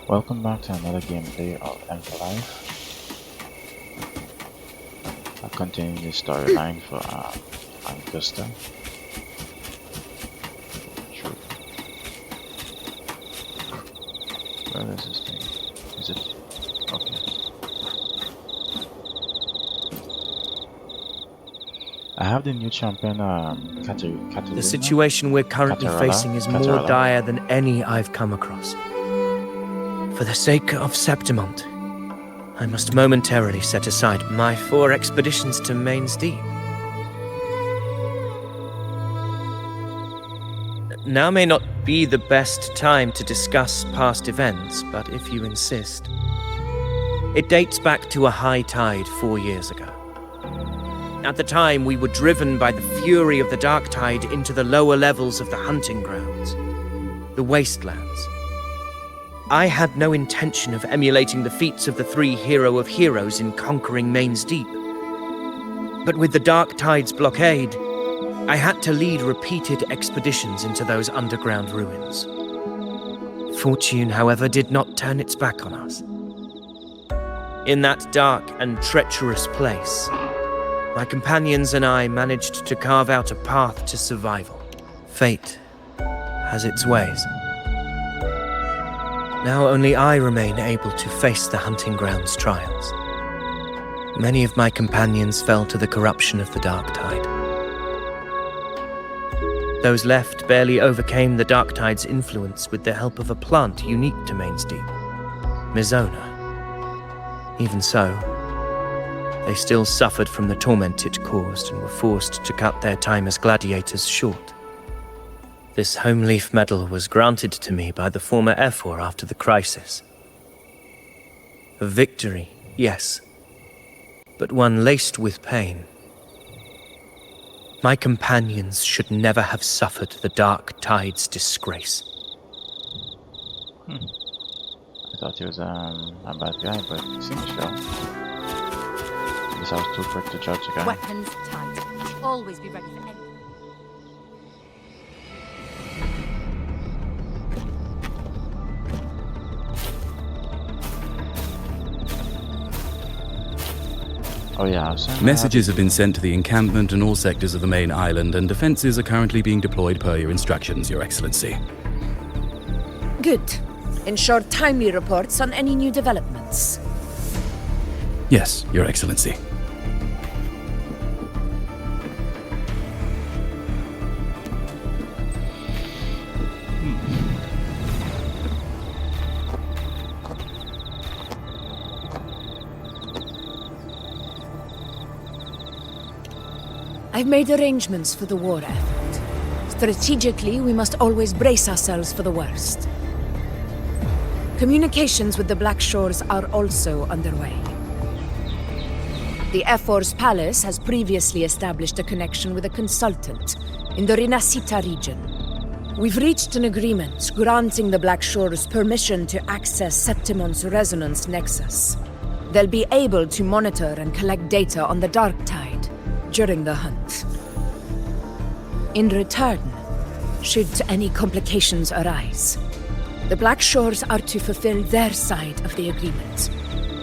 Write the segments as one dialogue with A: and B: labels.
A: Welcome back to another gameplay of Life. I'll continue the storyline for Augusta. True. Where is this thing? Is it? Okay. I have the new champion,
B: The situation we're currently facing is more dire than any I've come across. For the sake of Septimont, I must momentarily set aside my 4 expeditions to Main's Deep. Now may not be the best time to discuss past events, but if you insist. It dates back to a high tide 4 years ago. At the time, we were driven by the fury of the dark tide into the lower levels of the hunting grounds, the wastelands. I had no intention of emulating the feats of the 3 hero of heroes in conquering Main's Deep. But with the dark tide's blockade, I had to lead repeated expeditions into those underground ruins. Fortune, however, did not turn its back on us. In that dark and treacherous place, my companions and I managed to carve out a path to survival. Fate has its ways. Now only I remain able to face the hunting grounds trials. Many of my companions fell to the corruption of the dark tide. Those left barely overcame the dark tide's influence with the help of a plant unique to Main's Deep, Mizona. Even so, they still suffered from the torment it caused and were forced to cut their time as gladiators short. This home leaf medal was granted to me by the former Ephor after the crisis. A victory, yes, but one laced with pain. My companions should never have suffered the dark tide's disgrace.
A: I thought he was a bad guy, but he seems chill. I guess I was too quick to judge a guy.
C: Weapons tight. Always be ready for anything.
A: Oh yeah, I was saying
D: Messages have been sent to the encampment and all sectors of the main island, and defenses are currently being deployed per your instructions, Your Excellency.
E: Good. Ensure timely reports on any new developments.
D: Yes, Your Excellency.
E: I've made arrangements for the war effort. Strategically, we must always brace ourselves for the worst. Communications with the Black Shores are also underway. The Ephor's palace has previously established a connection with a consultant in the Rinascita region. We've reached an agreement granting the Black Shores permission to access Septimont's resonance nexus. They'll be able to monitor and collect data on the Dark Tide during the hunt. In return, should any complications arise, the Black Shores are to fulfill their side of the agreement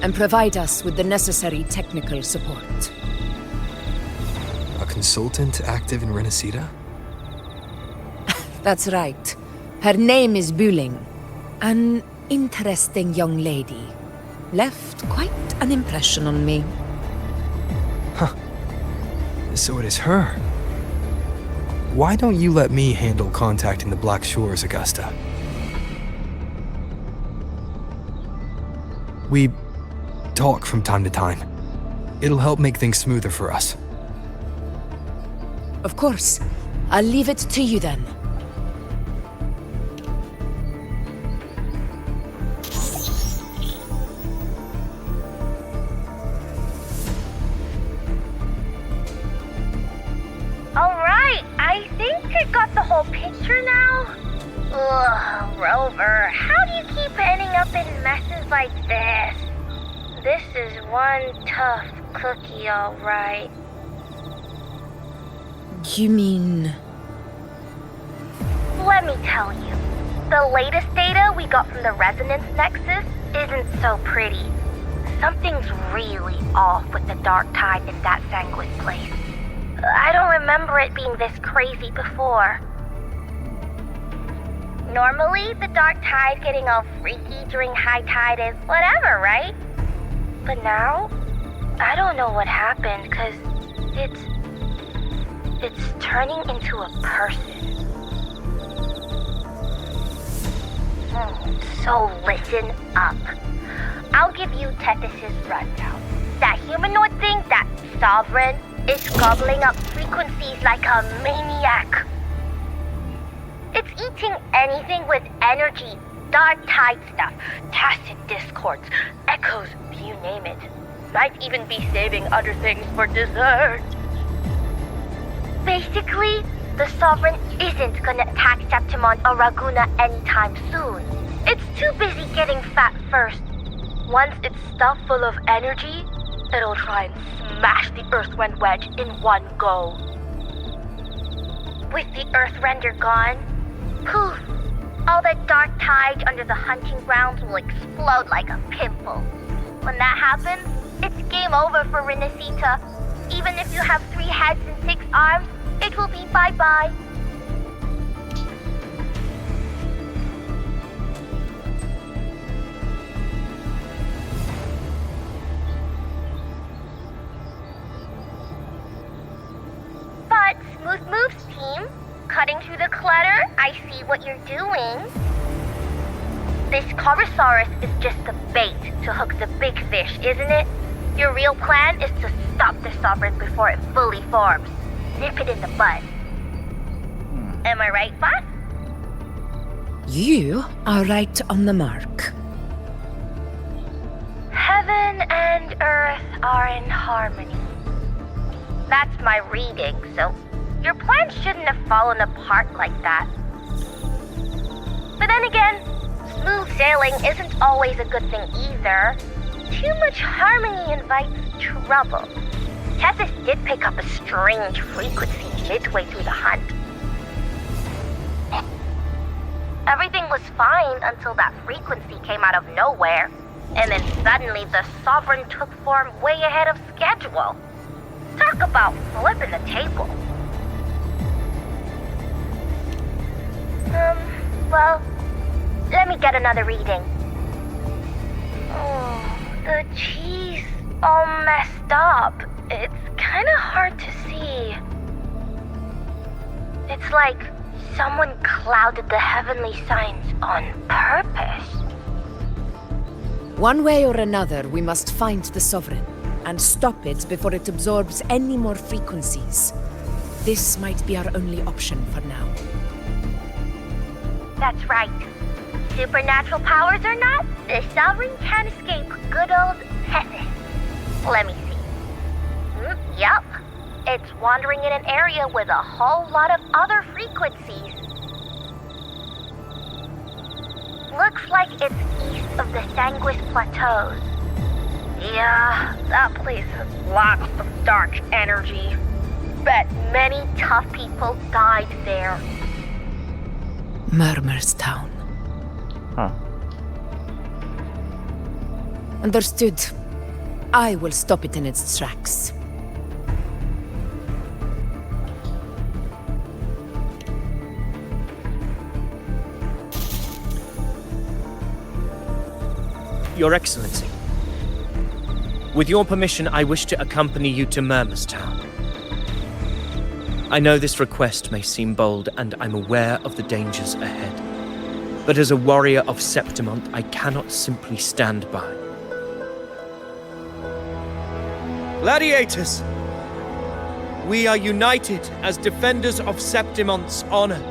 E: and provide us with the necessary technical support.
F: A consultant active in Rinascita?
E: That's right. Her name is Buling. An interesting young lady. Left quite an impression on me.
F: So it is her. Why don't you let me handle contacting the Black Shores, Augusta? We talk from time to time. It'll help make things smoother for us.
E: Of course. I'll leave it to you then.
G: Alright, I think I got the whole picture now. Ugh, Rover, how do you keep ending up in messes like this? This is one tough cookie, alright.
E: You mean...
G: Let me tell you. The latest data we got from the resonance nexus isn't so pretty. Something's really off with the dark tide in that Sanguis place. I don't remember it being this crazy before. Normally, the dark tide getting all freaky during high tide is whatever, right? But now, I don't know what happened, because it's turning into a person. So listen up. I'll give you Tethys' rundown. That humanoid thing, that Sovereign, is gobbling up frequencies like a maniac. It's eating anything with energy, dark tide stuff, tacit discords, echoes, you name it. Might even be saving other things for dessert. Basically, the Sovereign isn't gonna attack Septimon or Raguna anytime soon. It's too busy getting fat first. Once it's stuffed full of energy, it'll try and smash the Earthrend wedge in one go. With the Earthrender gone, poof, all that dark tide under the hunting grounds will explode like a pimple. When that happens, it's game over for Renacita. Even if you have 3 heads and 6 arms, it will be bye-bye. But, Smooth Moves team, cutting through the clutter, I see what you're doing. This Corosaurus is just the bait to hook the big fish, isn't it? Your real plan is to stop the Sovereign before it fully forms. Nip it in the bud. Am I right, boss?
E: You are right on the mark.
G: Heaven and Earth are in harmony. That's my reading, so your plan shouldn't have fallen apart like that. But then again, smooth sailing isn't always a good thing either. Too much harmony invites trouble. Tethys did pick up a strange frequency midway through the hunt. Everything was fine until that frequency came out of nowhere, and then suddenly the Sovereign took form way ahead of schedule. Talk about flipping the table. Well, let me get another reading. Oh, the cheese all messed up. It's kinda hard to see. It's like someone clouded the heavenly signs on purpose.
E: One way or another, we must find the Sovereign and stop it before it absorbs any more frequencies. This might be our only option for now.
G: That's right. Supernatural powers or not, the Sovereign can't escape good old Tethys. Let me see. Yup. It's wandering in an area with a whole lot of other frequencies. Looks like it's east of the Sanguis Plateaus. Yeah, that place has lots of dark energy. Bet many tough people died there.
E: Murmur's Town.
A: Huh.
E: Understood. I will stop it in its tracks.
B: Your Excellency, with your permission, I wish to accompany you to Murmur's Town. I know this request may seem bold, and I'm aware of the dangers ahead. But as a warrior of Septimont, I cannot simply stand by. Gladiators! We are united as defenders of Septimont's honor.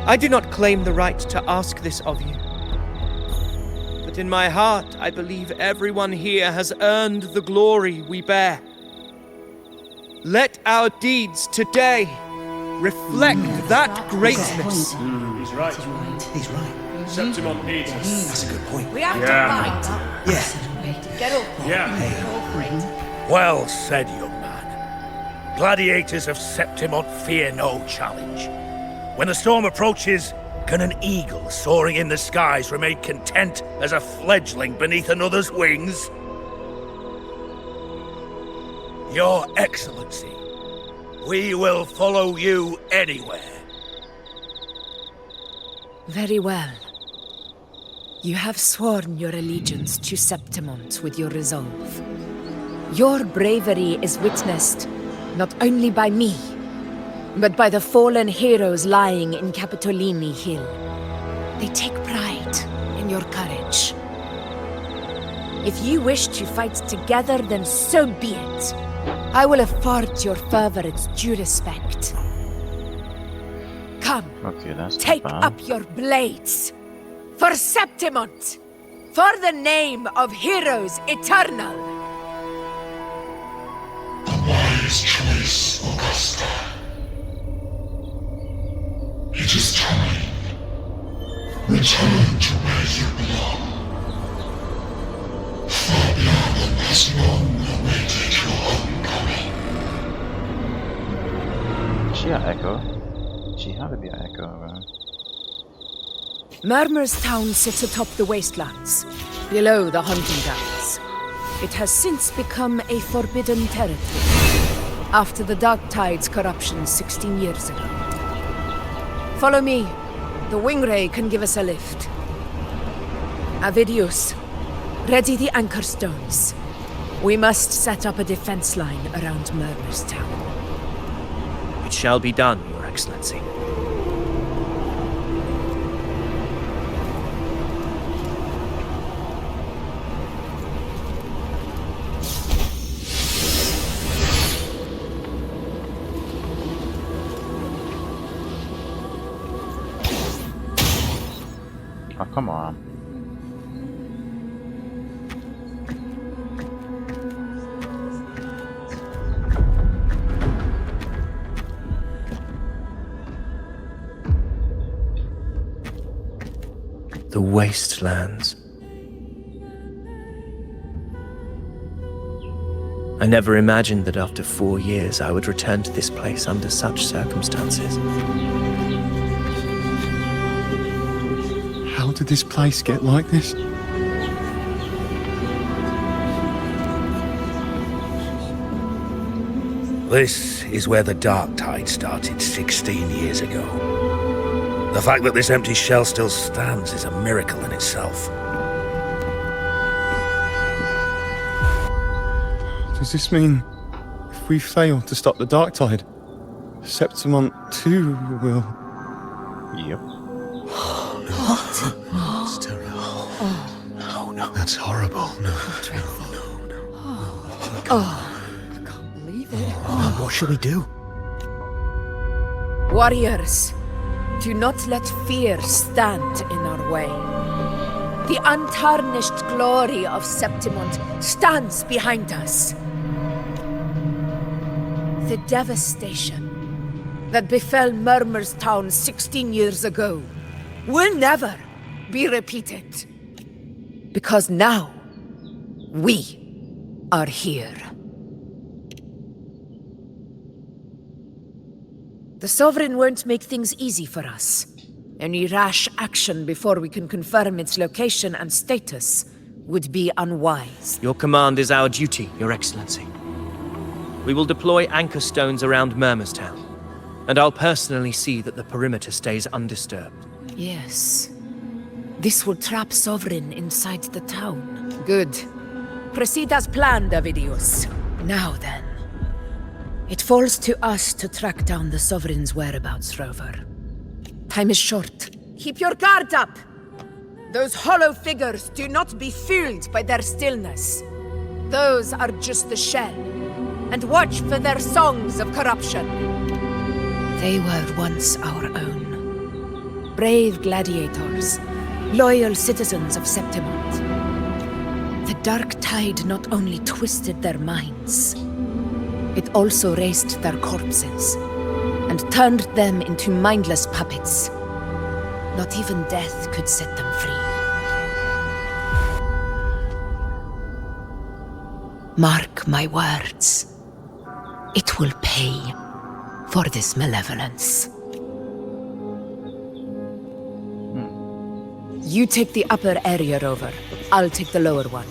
B: I do not claim the right to ask this of you. But in my heart, I believe everyone here has earned the glory we bear. Let our deeds today reflect that greatness.
H: He's right.
I: He's right.
H: Septimont needs us.
I: That's a good point.
C: We have to fight.
I: Yeah.
C: Get up.
H: Yeah.
J: Well said, young man. Gladiators of Septimont fear no challenge. When the storm approaches, Can an eagle soaring in the skies remain content as a fledgling beneath another's wings? Your Excellency, we will follow you anywhere.
E: Very well. You have sworn your allegiance to Septimont with your resolve. Your bravery is witnessed not only by me, but by the fallen heroes lying in Capitolini Hill. They take pride in your courage. If you wish to fight together, then so be it. I will afford your fervor its due respect. Come,
A: Okay, that's not
E: take
A: bad.
E: up your blades. For Septimont! For the name of heroes eternal!
I: Wise choice, Augusta. It is time. Return to where you belong. Fabianum has long awaited your homecoming.
A: Is she an echo? She had to be an echo around.
E: Murmur's town sits atop the wastelands, below the hunting grounds. It has since become a forbidden territory, after the Dark Tide's corruption 16 years ago. Follow me. The Wingray can give us a lift. Avidius, ready the anchor stones. We must set up a defense line around Murmur's town.
B: It shall be done, Your Excellency.
A: Oh, come on.
B: The wastelands. I never imagined that after 4 years I would return to this place under such circumstances.
K: How did this place get like this?
J: This is where the Dark Tide started 16 years ago. The fact that this empty shell still stands is a miracle in itself.
K: Does this mean if we fail to stop the Dark Tide, Septimont too will...
A: Yep.
I: That's terrible. No, that's horrible. No.
J: What should we do?
E: Warriors, do not let fear stand in our way. The untarnished glory of Septimont stands behind us. The devastation that befell Murmur's town 16 years ago will never be repeated. Because now, we are here. The Sovereign won't make things easy for us. Any rash action before we can confirm its location and status would be unwise.
B: Your command is our duty, Your Excellency. We will deploy anchor stones around Murmur's town, and I'll personally see that the perimeter stays undisturbed.
E: Yes. This will trap Sovereign inside the town. Good. Proceed as planned, Avidius. Now then. It falls to us to track down the Sovereign's whereabouts, Rover. Time is short. Keep your guard up! Those hollow figures do not be fooled by their stillness. Those are just the shell. And watch for their songs of corruption. They were once our own. Brave gladiators, loyal citizens of Septimont. The Dark Tide not only twisted their minds, it also raised their corpses and turned them into mindless puppets. Not even death could set them free. Mark my words. It will pay for this malevolence. You take the upper area, Rover. I'll take the lower one.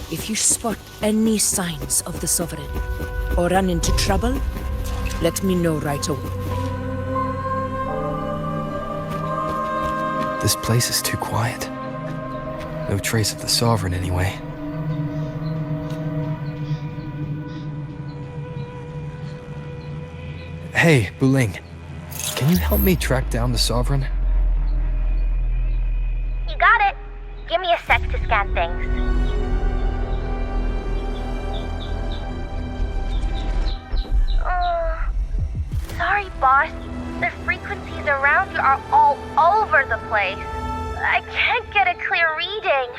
E: If you spot any signs of the Sovereign, or run into trouble, let me know right away.
F: This place is too quiet. No trace of the Sovereign, anyway. Hey, Buling. Can you help me track down the Sovereign?
G: You got it. Give me a sec to scan things. Sorry, boss. The frequencies around you are all over the place. I can't get a clear reading.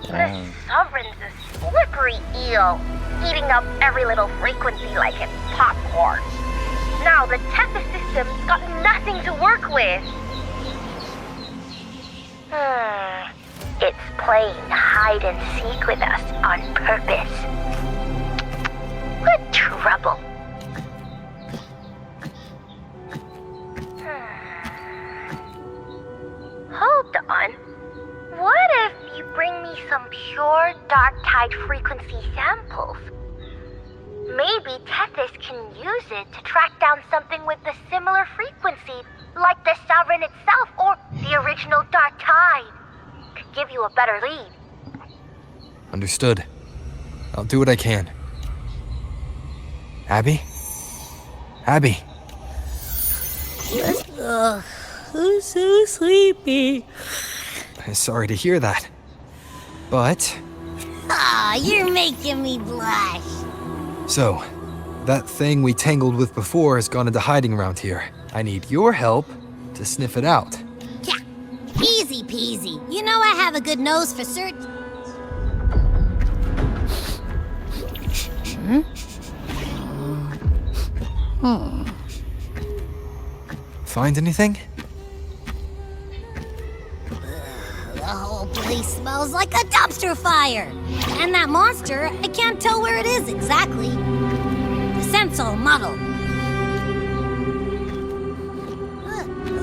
G: The Sovereign's a slippery eel, eating up every little frequency like it's popcorn. Now the Tethys system's got nothing to work with. It's playing hide and seek with us on purpose. What trouble? Hold on. What if you bring me some pure dark tide frequency samples? Maybe Tethys can use it to track down something with a similar frequency, like the Sovereign itself or the original dark tide. Could give you a better lead.
F: Understood. I'll do what I can. Abby? Abby?
L: Ugh, I'm so sleepy.
F: Sorry to hear that. But...
L: Ah, you're making me blush.
F: So, that thing we tangled with before has gone into hiding around here. I need your help to sniff it out.
L: Yeah, easy peasy. You know I have a good nose for search.
F: Find anything?
L: The whole place smells like a dumpster fire. And that monster, I can't tell where it is exactly. The scent's all muddled.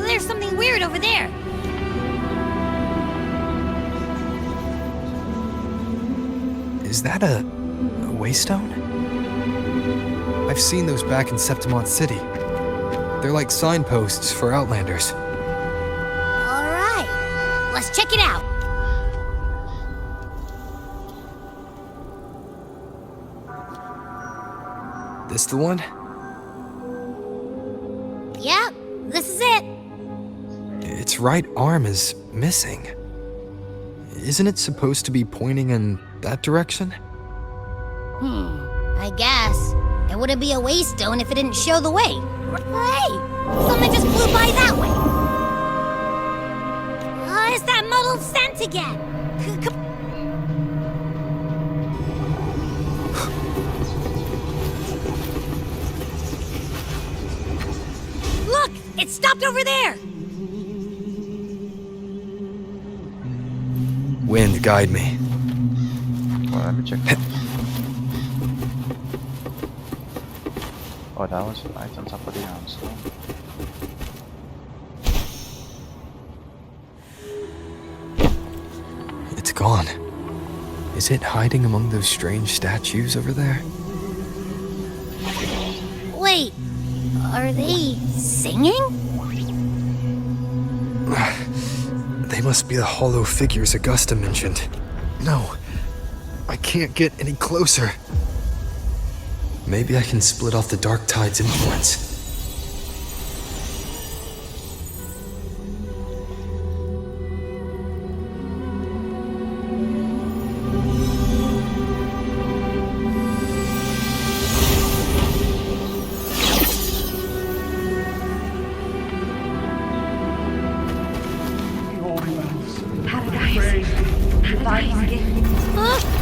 L: There's something weird over there.
F: Is that a waystone? I've seen those back in Septimont City. They're like signposts for Outlanders.
L: All right, let's check it out.
F: This the one?
L: Yep, this is it.
F: Its right arm is missing. Isn't it supposed to be pointing in that direction?
L: I guess. It wouldn't be a waystone if it didn't show the way. Hey, something just flew by that way. It's that muddled scent again. Look, it stopped over there.
F: Wind, guide me.
A: Well, let me check. Oh, that was right on top of the arm stone.
F: It's gone. Is it hiding among those strange statues over there?
L: Wait, are they singing?
F: They must be the hollow figures Augusta mentioned. No, I can't get any closer. Maybe I can split off the Dark Tide's influence.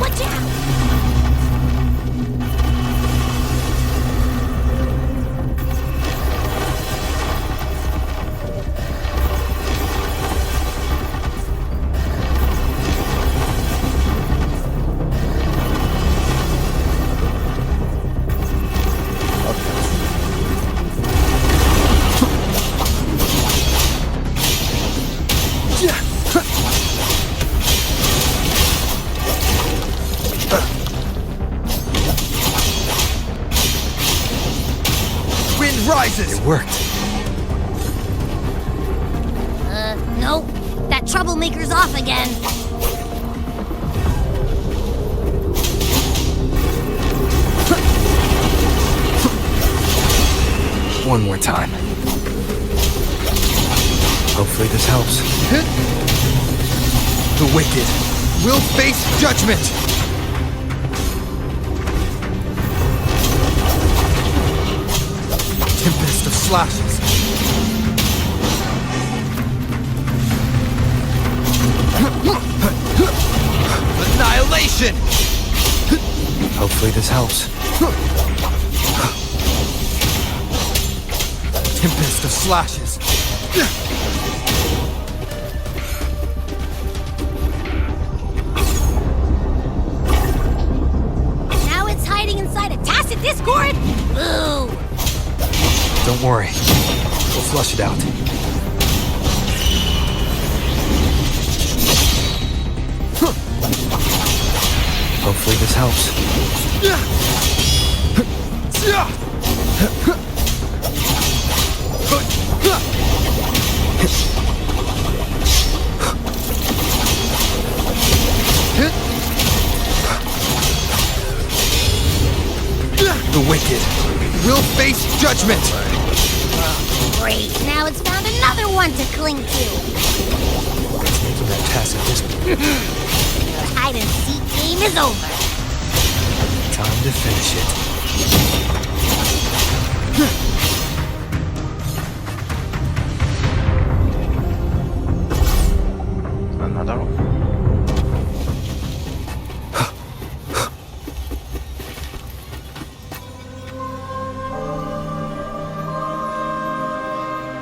L: Watch out!
F: Jesus! It worked.
L: Nope. That troublemaker's off again.
F: One more time. Hopefully this helps. The wicked will face judgment! Tempest of slashes. Annihilation! Hopefully this helps. Tempest of slashes.
L: Now it's hiding inside a tacit discord? Boo!
F: Don't worry. We'll flush it out. Hopefully this helps. The wicked will face judgment!
L: Great, now it's found another one to cling to.
F: It's making that tacit discord.
L: Your hide-and-seek game is over.
F: Time to finish it.
A: Another one.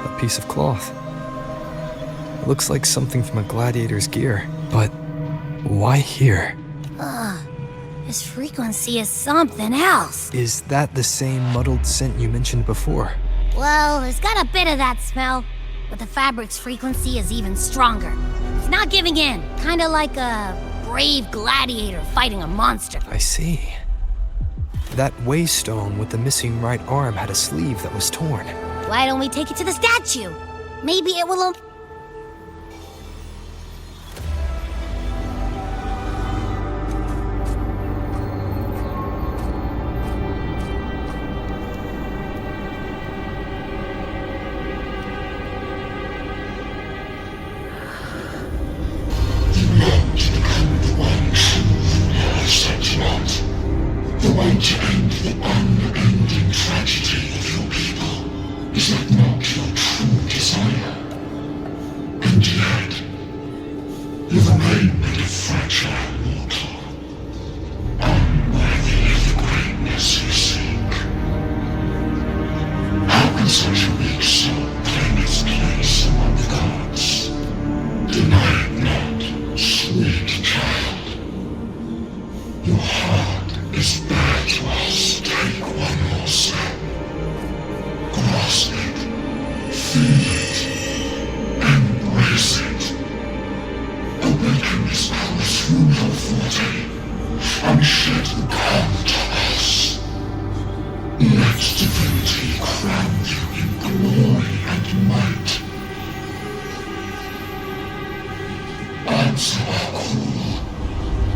F: A piece of cloth. It looks like something from a gladiator's gear, but why here?
L: This frequency is something else.
F: Is that the same muddled scent you mentioned before?
L: Well, there's got a bit of that smell, but the fabric's frequency is even stronger. It's not giving in, kinda like a brave gladiator fighting a monster.
F: I see. That waystone with the missing right arm had a sleeve that was torn.
L: Why don't we take it to the statue? Maybe it will...
I: The one to end the unending tragedy of your people. Is that not your true desire? And yet, you remain but a fragile mortal, unworthy of the greatness you seek. How can such a weak soul claim its place among the gods? Deny it not, sweet child. Your heart is bare to us. Take one more step. Grasp it. Feel it. Embrace it. Awaken this pulse through your forte and shed the calm to us. Let divinity crown you in glory and might. Answer our call,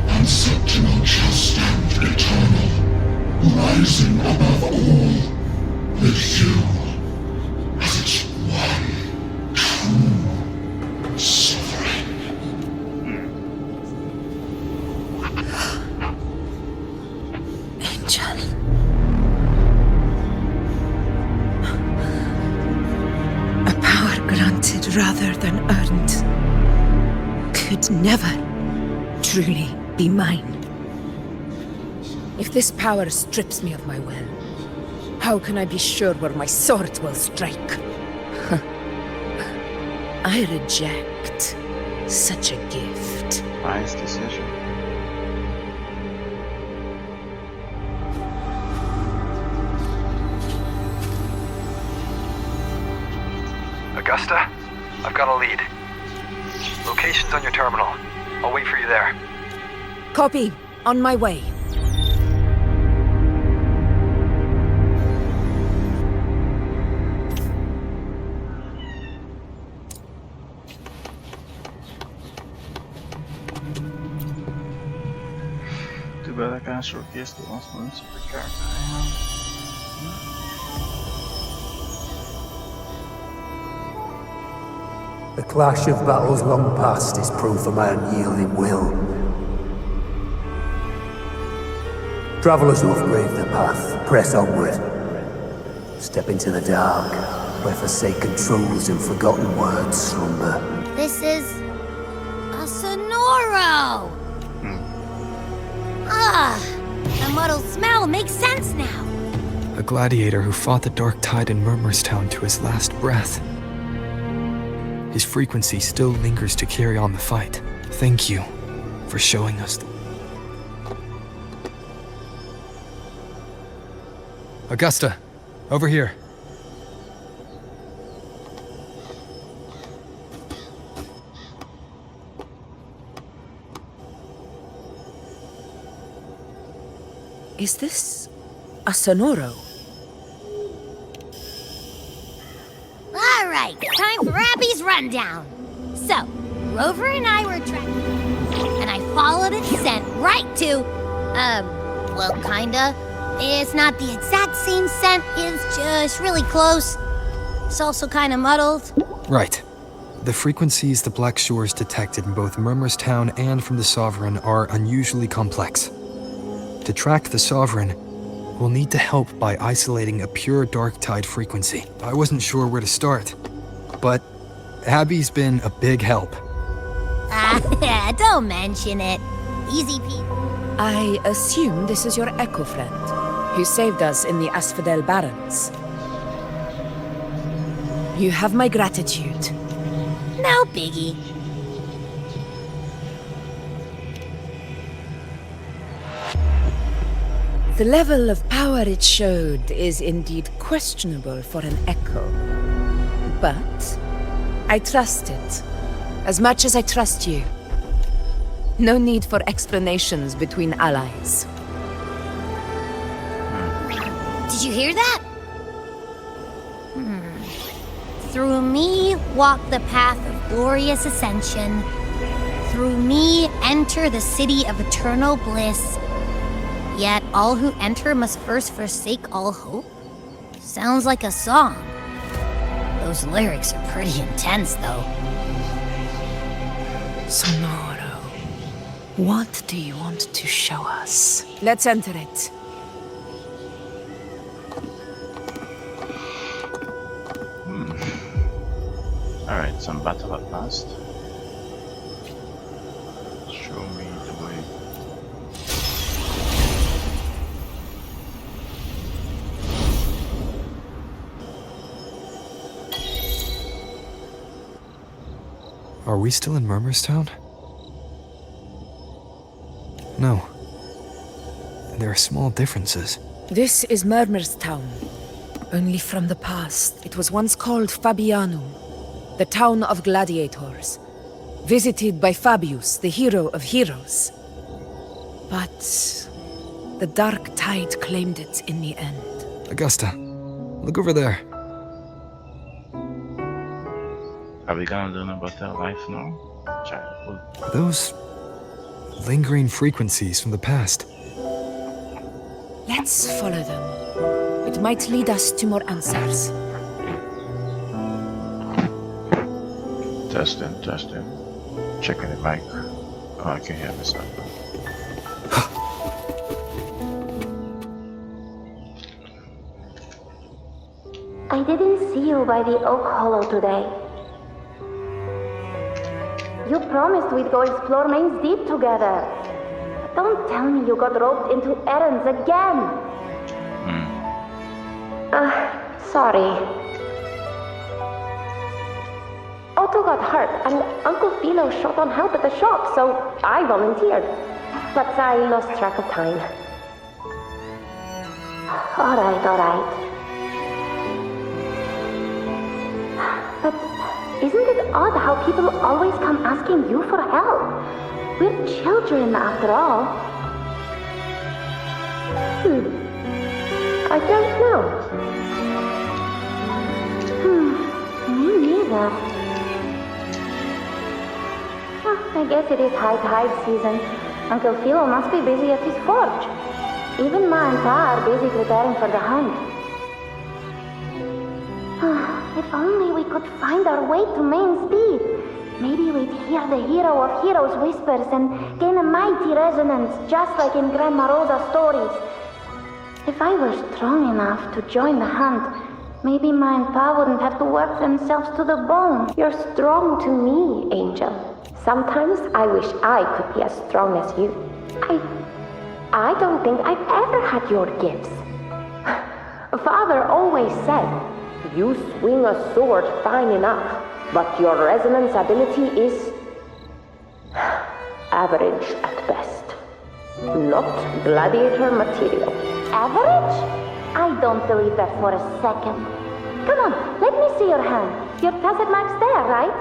I: and Septimal shall stand eternal, rising above all, with you as its one true sovereign.
E: Angel. A power granted rather than earned could never truly be mine. If this power strips me of my will, how can I be sure where my sword will strike? I reject such a gift.
A: Wise decision.
F: Augusta, I've got a lead. Location's on your terminal. I'll wait for you there.
E: Copy. On my way.
A: Too bad I can't showcase the last moments of the character I am.
M: The clash of battles long past is proof of my unyielding will. Travelers who have braved the path, press onward. Step into the dark, where forsaken truths and forgotten words slumber.
L: This is a Sonoro! Ah, the muddled smell makes sense now.
F: A gladiator who fought the dark tide in Murmurstown to his last breath. His frequency still lingers to carry on the fight. Thank you for showing us. Augusta, over here.
E: Is this a Sonoro?
L: All right, time for Abby's rundown. So, Rover and I were tracking, and I followed its scent right to, well, kinda. It's not the exact same scent, it's just really close. It's also kinda muddled.
F: Right. The frequencies the Black Shores detected in both Murmurstown and from the Sovereign are unusually complex. To track the Sovereign, we'll need to help by isolating a pure dark tide frequency. I wasn't sure where to start, but Abby's been a big help.
L: Don't mention it. Easy peasy.
E: I assume this is your Echo friend, who saved us in the Asphodel Barrens. You have my gratitude.
L: No biggie.
E: The level of power it showed is indeed questionable for an Echo. But I trust it, as much as I trust you. No need for explanations between allies.
L: Did you hear that? Through me walk the path of glorious ascension. Through me enter the city of eternal bliss. Yet all who enter must first forsake all hope? Sounds like a song. Those lyrics are pretty intense, though.
E: Sonoro, what do you want to show us? Let's enter it.
A: Alright, some battle at last. Show me the way.
F: Are we still in Murmurstown? No. There are small differences.
E: This is Murmurstown. Only from the past. It was once called Fabianum, the town of gladiators, visited by Fabius, the hero of heroes. But the dark tide claimed it in the end.
F: Augusta, look over there.
A: Are we gonna learn about their life now? Childhood.
F: Are those lingering frequencies from the past?
E: Let's follow them. It might lead us to more answers.
A: Testing. Checking the mic. Oh, I can hear myself.
G: I didn't see you by the Oak Hollow today. You promised we'd go explore Main's Deep together. Don't tell me you got roped into errands again. Sorry. Otto got hurt, and Uncle Philo shot on help at the shop, so I volunteered. But I lost track of time. Alright. But isn't it odd how people always come asking you for help? We're children, after all. I don't know. Me neither. I guess it is high tide season. Uncle Philo must be busy at his forge. Even Ma and Pa are busy preparing for the hunt. If only we could find our way to Main Speed. Maybe we'd hear the hero of heroes whispers and gain a mighty resonance, just like in Grandma Rosa's stories. If I were strong enough to join the hunt, maybe Ma and Pa wouldn't have to work themselves to the bone.
N: You're strong to me, Angel. Sometimes I wish I could be as strong as you. I don't think I've ever had your gifts. Father always said, you swing a sword fine enough, but your resonance ability is average at best. Not gladiator material.
G: Average? I don't believe that for a second. Come on, let me see your hand. Your tacit mark's there, right?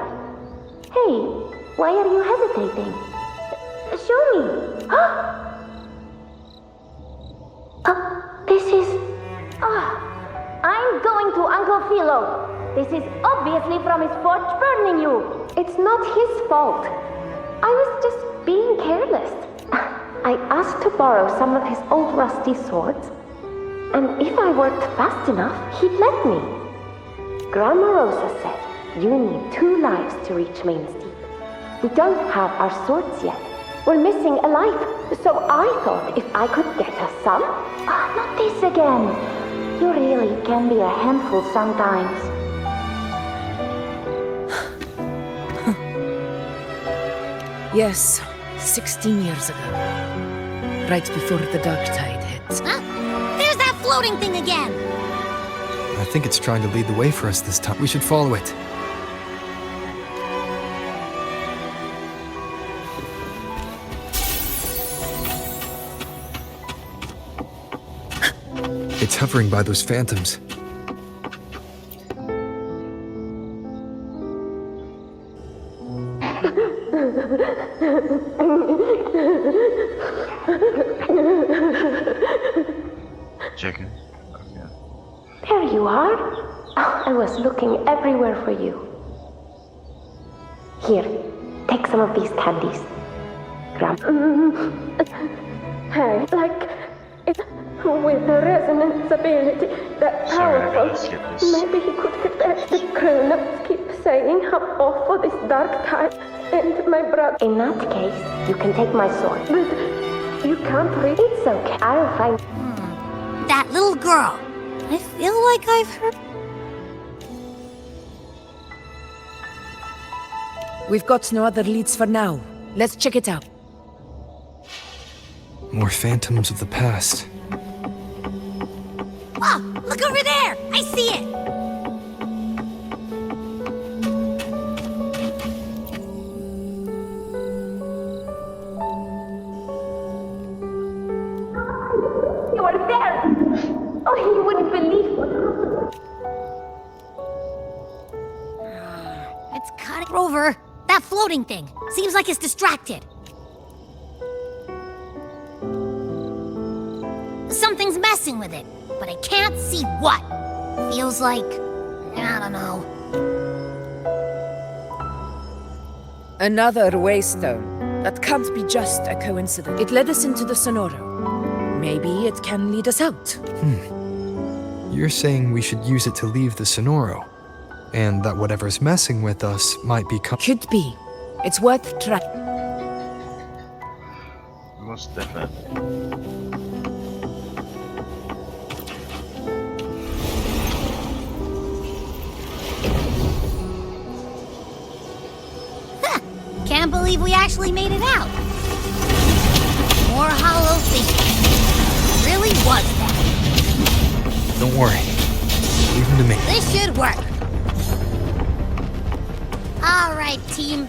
G: Hey, why are you hesitating? Show me. This is... I'm going to Uncle Philo. This is obviously from his forge burning you.
N: It's not his fault. I was just being careless. I asked to borrow some of his old rusty swords, and if I worked fast enough, he'd let me. Grandma Rosa said you need 2 lives to reach Main Steep. We don't have our swords yet. We're missing a life, so I thought if I could get us some...
G: not this again. You really can be a handful sometimes.
E: Yes, 16 years ago. Right before the dark tide hit.
L: There's that floating thing again!
F: I think it's trying to lead the way for us this time. We should follow it. It's hovering by those phantoms.
A: Chicken.
N: There you are. I was looking everywhere for you. Here, take some of these candies. Hey, like... with a resonance ability that powerful, maybe he could get that. The grown-ups keep saying how awful this dark tide and my brother. In that case, you can take my sword. But you can't read. It's okay. I'll find...
L: That little girl. I feel like I've heard...
E: We've got no other leads for now. Let's check it out.
F: More phantoms of the past.
L: Oh, look over there! I see it!
N: You are there! Oh, you wouldn't believe what happened.
L: It's cutting over. That floating thing. Seems like it's distracted. Something's messing with it, but I can't see what. Feels like... I don't know.
E: Another waystone. That can't be just a coincidence. It led us into the Sonoro. Maybe it can lead us out.
F: You're saying we should use it to leave the Sonoro, and that whatever's messing with us might become...
E: Could be. It's worth trying.
A: Most definitely.
L: Can't believe we actually made it out. More hollow figures. Really was that.
F: Don't worry. Leave them to me.
L: This should work. All right, team.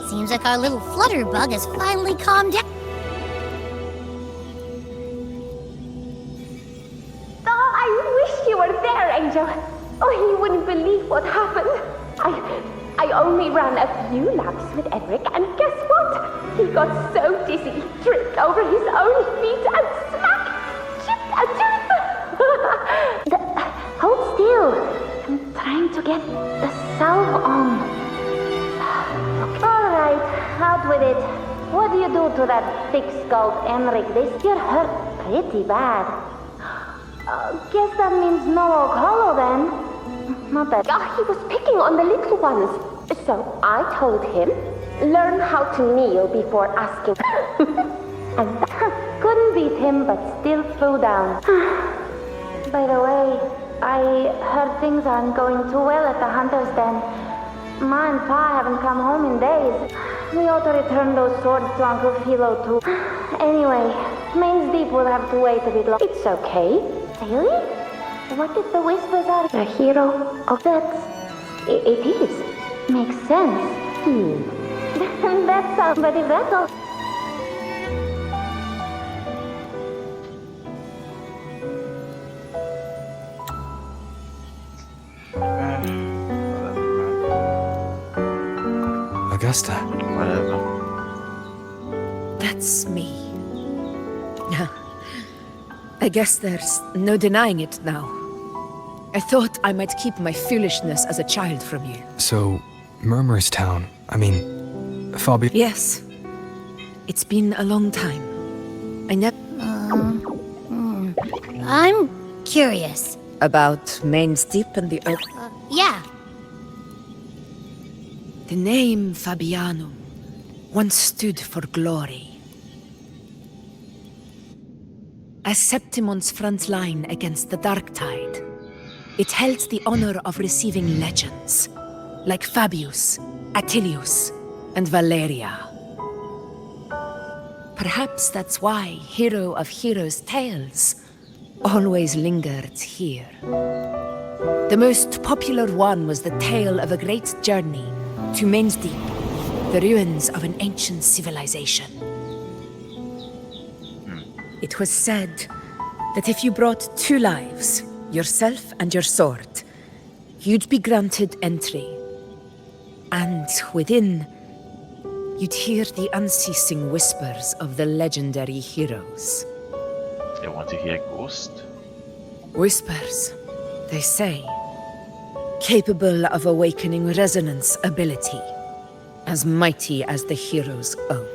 L: Seems like our little flutterbug has finally calmed down.
N: Oh, I wish you were there, Angel. Oh, you wouldn't believe what happened. I only ran a few laps with Edric, and guess what? He got so dizzy, he tripped over his own feet and smack! Chipped a tooth! Hold still. I'm get the salve on. Alright, out with it. What do you do to that thick-skulled Enric? This year hurt pretty bad. Guess that means no Oak Hollow then. Not that. He was picking on the little ones. So I told him, learn how to kneel before asking. And couldn't beat him, but still threw down. By the way, I heard things aren't going too well at the Hunter's Den. Ma and Pa haven't come home in days. We ought to return those swords to Uncle Philo too. Anyway, Main's Deep will have to wait a bit longer. It's okay. Really? What if the Whispers are a hero of that? It is. Makes sense. That sounds, but if that's all...
F: Augusta.
A: Whatever.
E: That's me. I guess there's no denying it now. I thought I might keep my foolishness as a child from you.
F: So, Murmur's Town, Fabi...
E: Yes. It's been a long time. I never...
L: I'm curious.
E: About Main's Deep and the Oak...
L: Yeah.
E: The name Fabianum once stood for glory. As Septimon's front line against the Dark Tide, it held the honor of receiving legends, like Fabius, Attilius, and Valeria. Perhaps that's why Hero of Heroes' tales always lingered here. The most popular one was the tale of a great journey to Main's Deep, the ruins of an ancient civilization. It was said that if you brought 2 lives, yourself and your sword, you'd be granted entry. And within, you'd hear the unceasing whispers of the legendary heroes.
A: They want to hear ghost?
E: Whispers, they say, capable of awakening resonance ability, as mighty as the hero's own.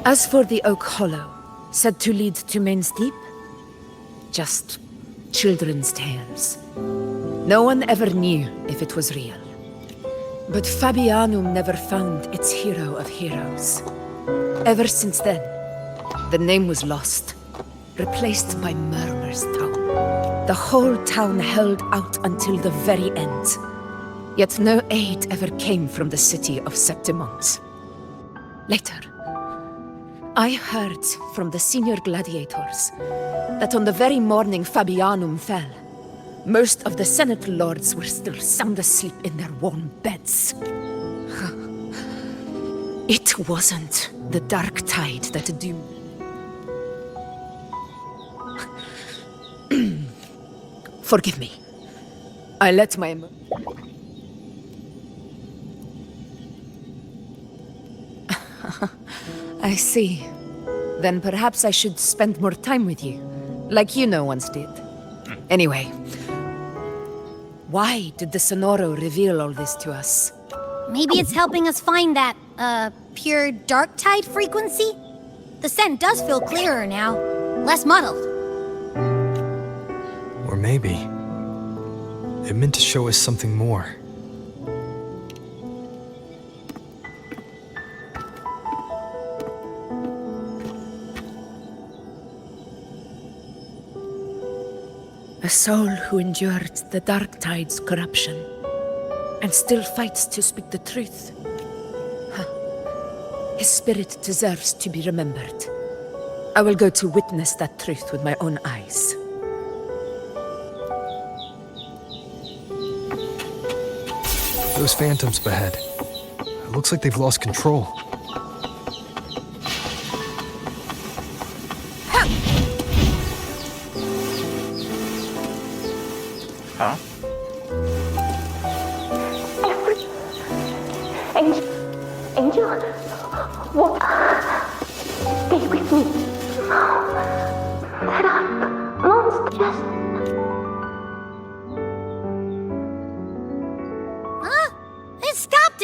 E: As for the Oak Hollow, said to lead to Main's Deep, just children's tales. No one ever knew if it was real. But Fabianum never found its hero of heroes. Ever since then, the name was lost, replaced by Murmur's Town. The whole town held out until the very end. Yet no aid ever came from the city of Septimont. Later, I heard from the senior gladiators that on the very morning Fabianum fell, most of the Senate lords were still sound asleep in their warm beds. It wasn't the Dark Tide that doomed. Forgive me. I let my I see. Then perhaps I should spend more time with you, like you once did. Anyway, why did the Sonoro reveal all this to us?
L: Maybe it's helping us find that, pure dark tide frequency? The scent does feel clearer now, less muddled.
F: Or maybe it meant to show us something more.
E: A soul who endured the Dark Tide's corruption and still fights to speak the truth. His spirit deserves to be remembered. I will go to witness that truth with my own eyes.
F: Those phantoms ahead. It looks like they've lost control.
A: Huh?
N: Angel? What? Stay with me. That monster just...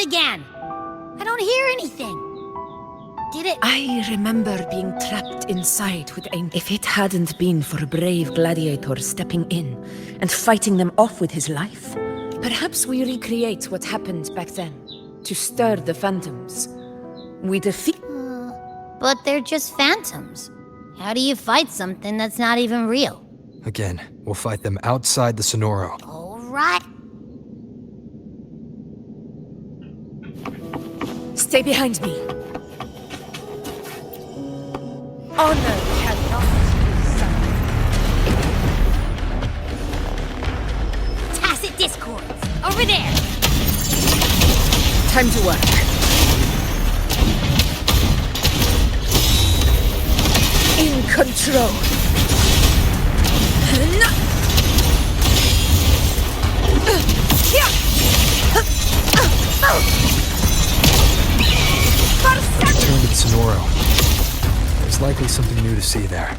L: again? I don't hear anything. Did it?
E: I remember being trapped inside with Aim. If it hadn't been for a brave gladiator stepping in and fighting them off with his life, perhaps we recreate what happened back then to stir the phantoms. We defeat.
L: But they're just phantoms. How do you fight something that's not even real?
F: Again, we'll fight them outside the Sonoro.
L: All right.
E: Stay behind me. Honor cannot be summoned.
L: Tacit discords. Over there.
E: Time to work. In control.
F: Return to the Sonoro. There's likely something new to see there.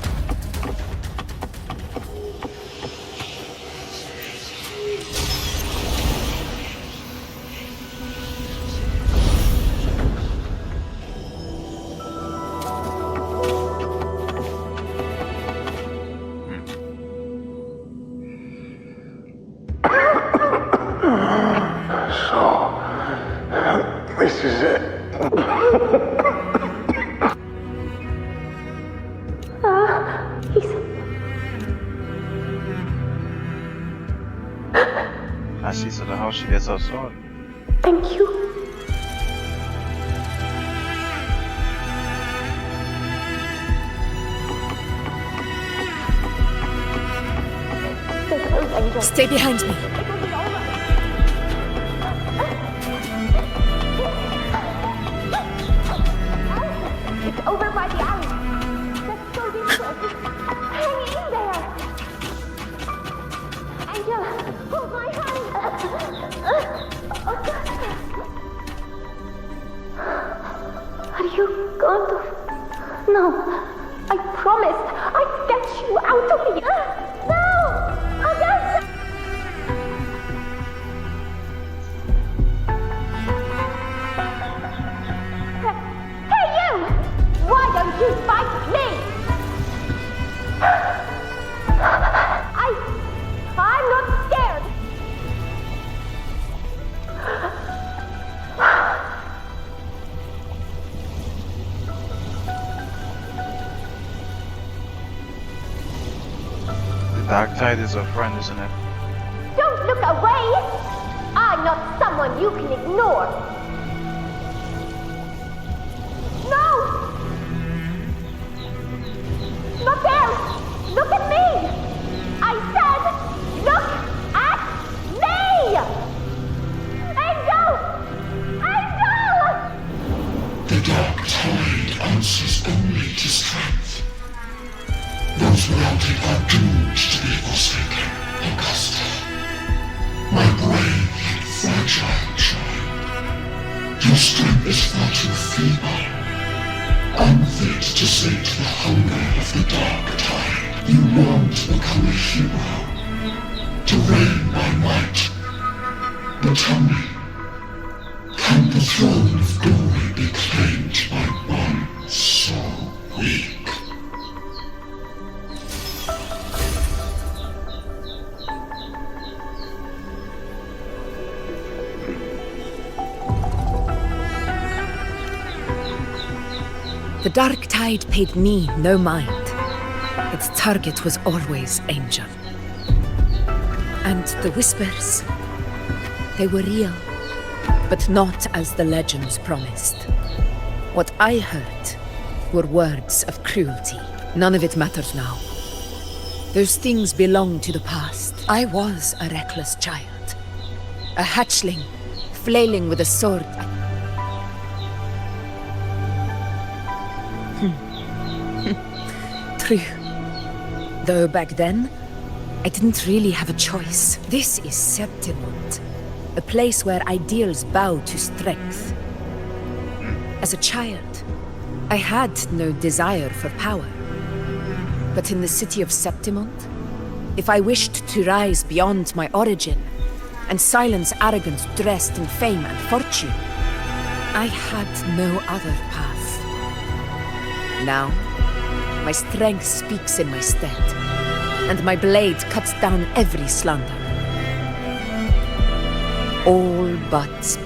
I: This is it.
A: I see, so the how she gets her sword.
N: Thank you.
E: Stay behind me.
N: It's over by the alley. That's so dangerous. Hang in there. Angela, hold my hand. Are you going to... No. I promised I'd get you out of here. No! Augusta! Hey, you! Why don't you fight me? I'm not scared.
A: The dark tide is our friend, isn't it?
N: Don't look away! I'm not someone you can ignore. No! Not there! Look at me! I said, look at me! Angel! Angel!
I: The dark tide answers only to strength. Those without it are doomed to be forsaken, Augusta. My brave yet fragile child. Your strength is far too feeble. Unfit to sate the hunger of the dark tide. You long to become a hero, to reign by might. But tell me, can the throne of glory be claimed by one so weak?
E: The dark tide paid me no mind. Its target was always Angel. And the whispers, they were real, but not as the legends promised. What I heard were words of cruelty. None of it matters now. Those things belong to the past. I was a reckless child. A hatchling, flailing with a sword. True. Though back then, I didn't really have a choice. This is Septimont, a place where ideals bow to strength. As a child, I had no desire for power. But in the city of Septimont, if I wished to rise beyond my origin and silence arrogance dressed in fame and fortune, I had no other path. Now, my strength speaks in my stead, and my blade cuts down every slander. All but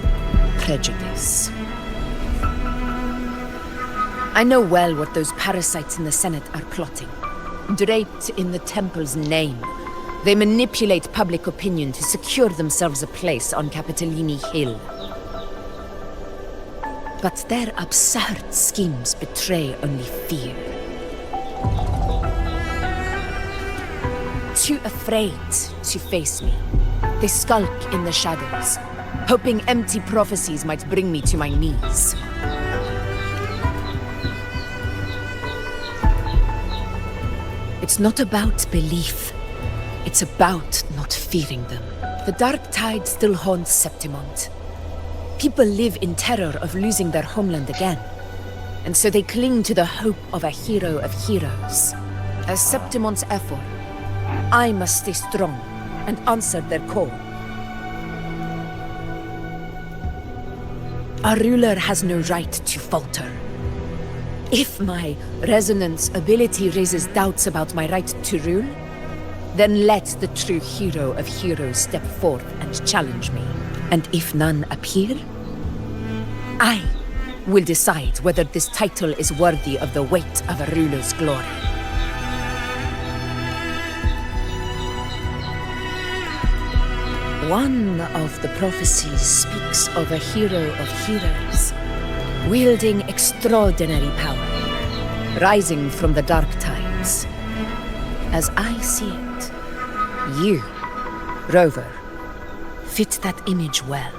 E: prejudice. I know well what those parasites in the Senate are plotting. Draped in the temple's name, they manipulate public opinion to secure themselves a place on Capitolini Hill. But their absurd schemes betray only fear. Too afraid to face me, they skulk in the shadows, hoping empty prophecies might bring me to my knees. It's not about belief. It's about not fearing them. The dark tide still haunts Septimont. People live in terror of losing their homeland again. And so they cling to the hope of a hero of heroes. As Septimont's effort, I must stay strong and answer their call. Our ruler has no right to falter. If my resonance ability raises doubts about my right to rule, then let the true hero of heroes step forth and challenge me. And if none appear, I will decide whether this title is worthy of the weight of a ruler's glory. One of the prophecies speaks of a hero of heroes, wielding extraordinary power, rising from the dark tides. As I see it, you, Rover, fit that image well.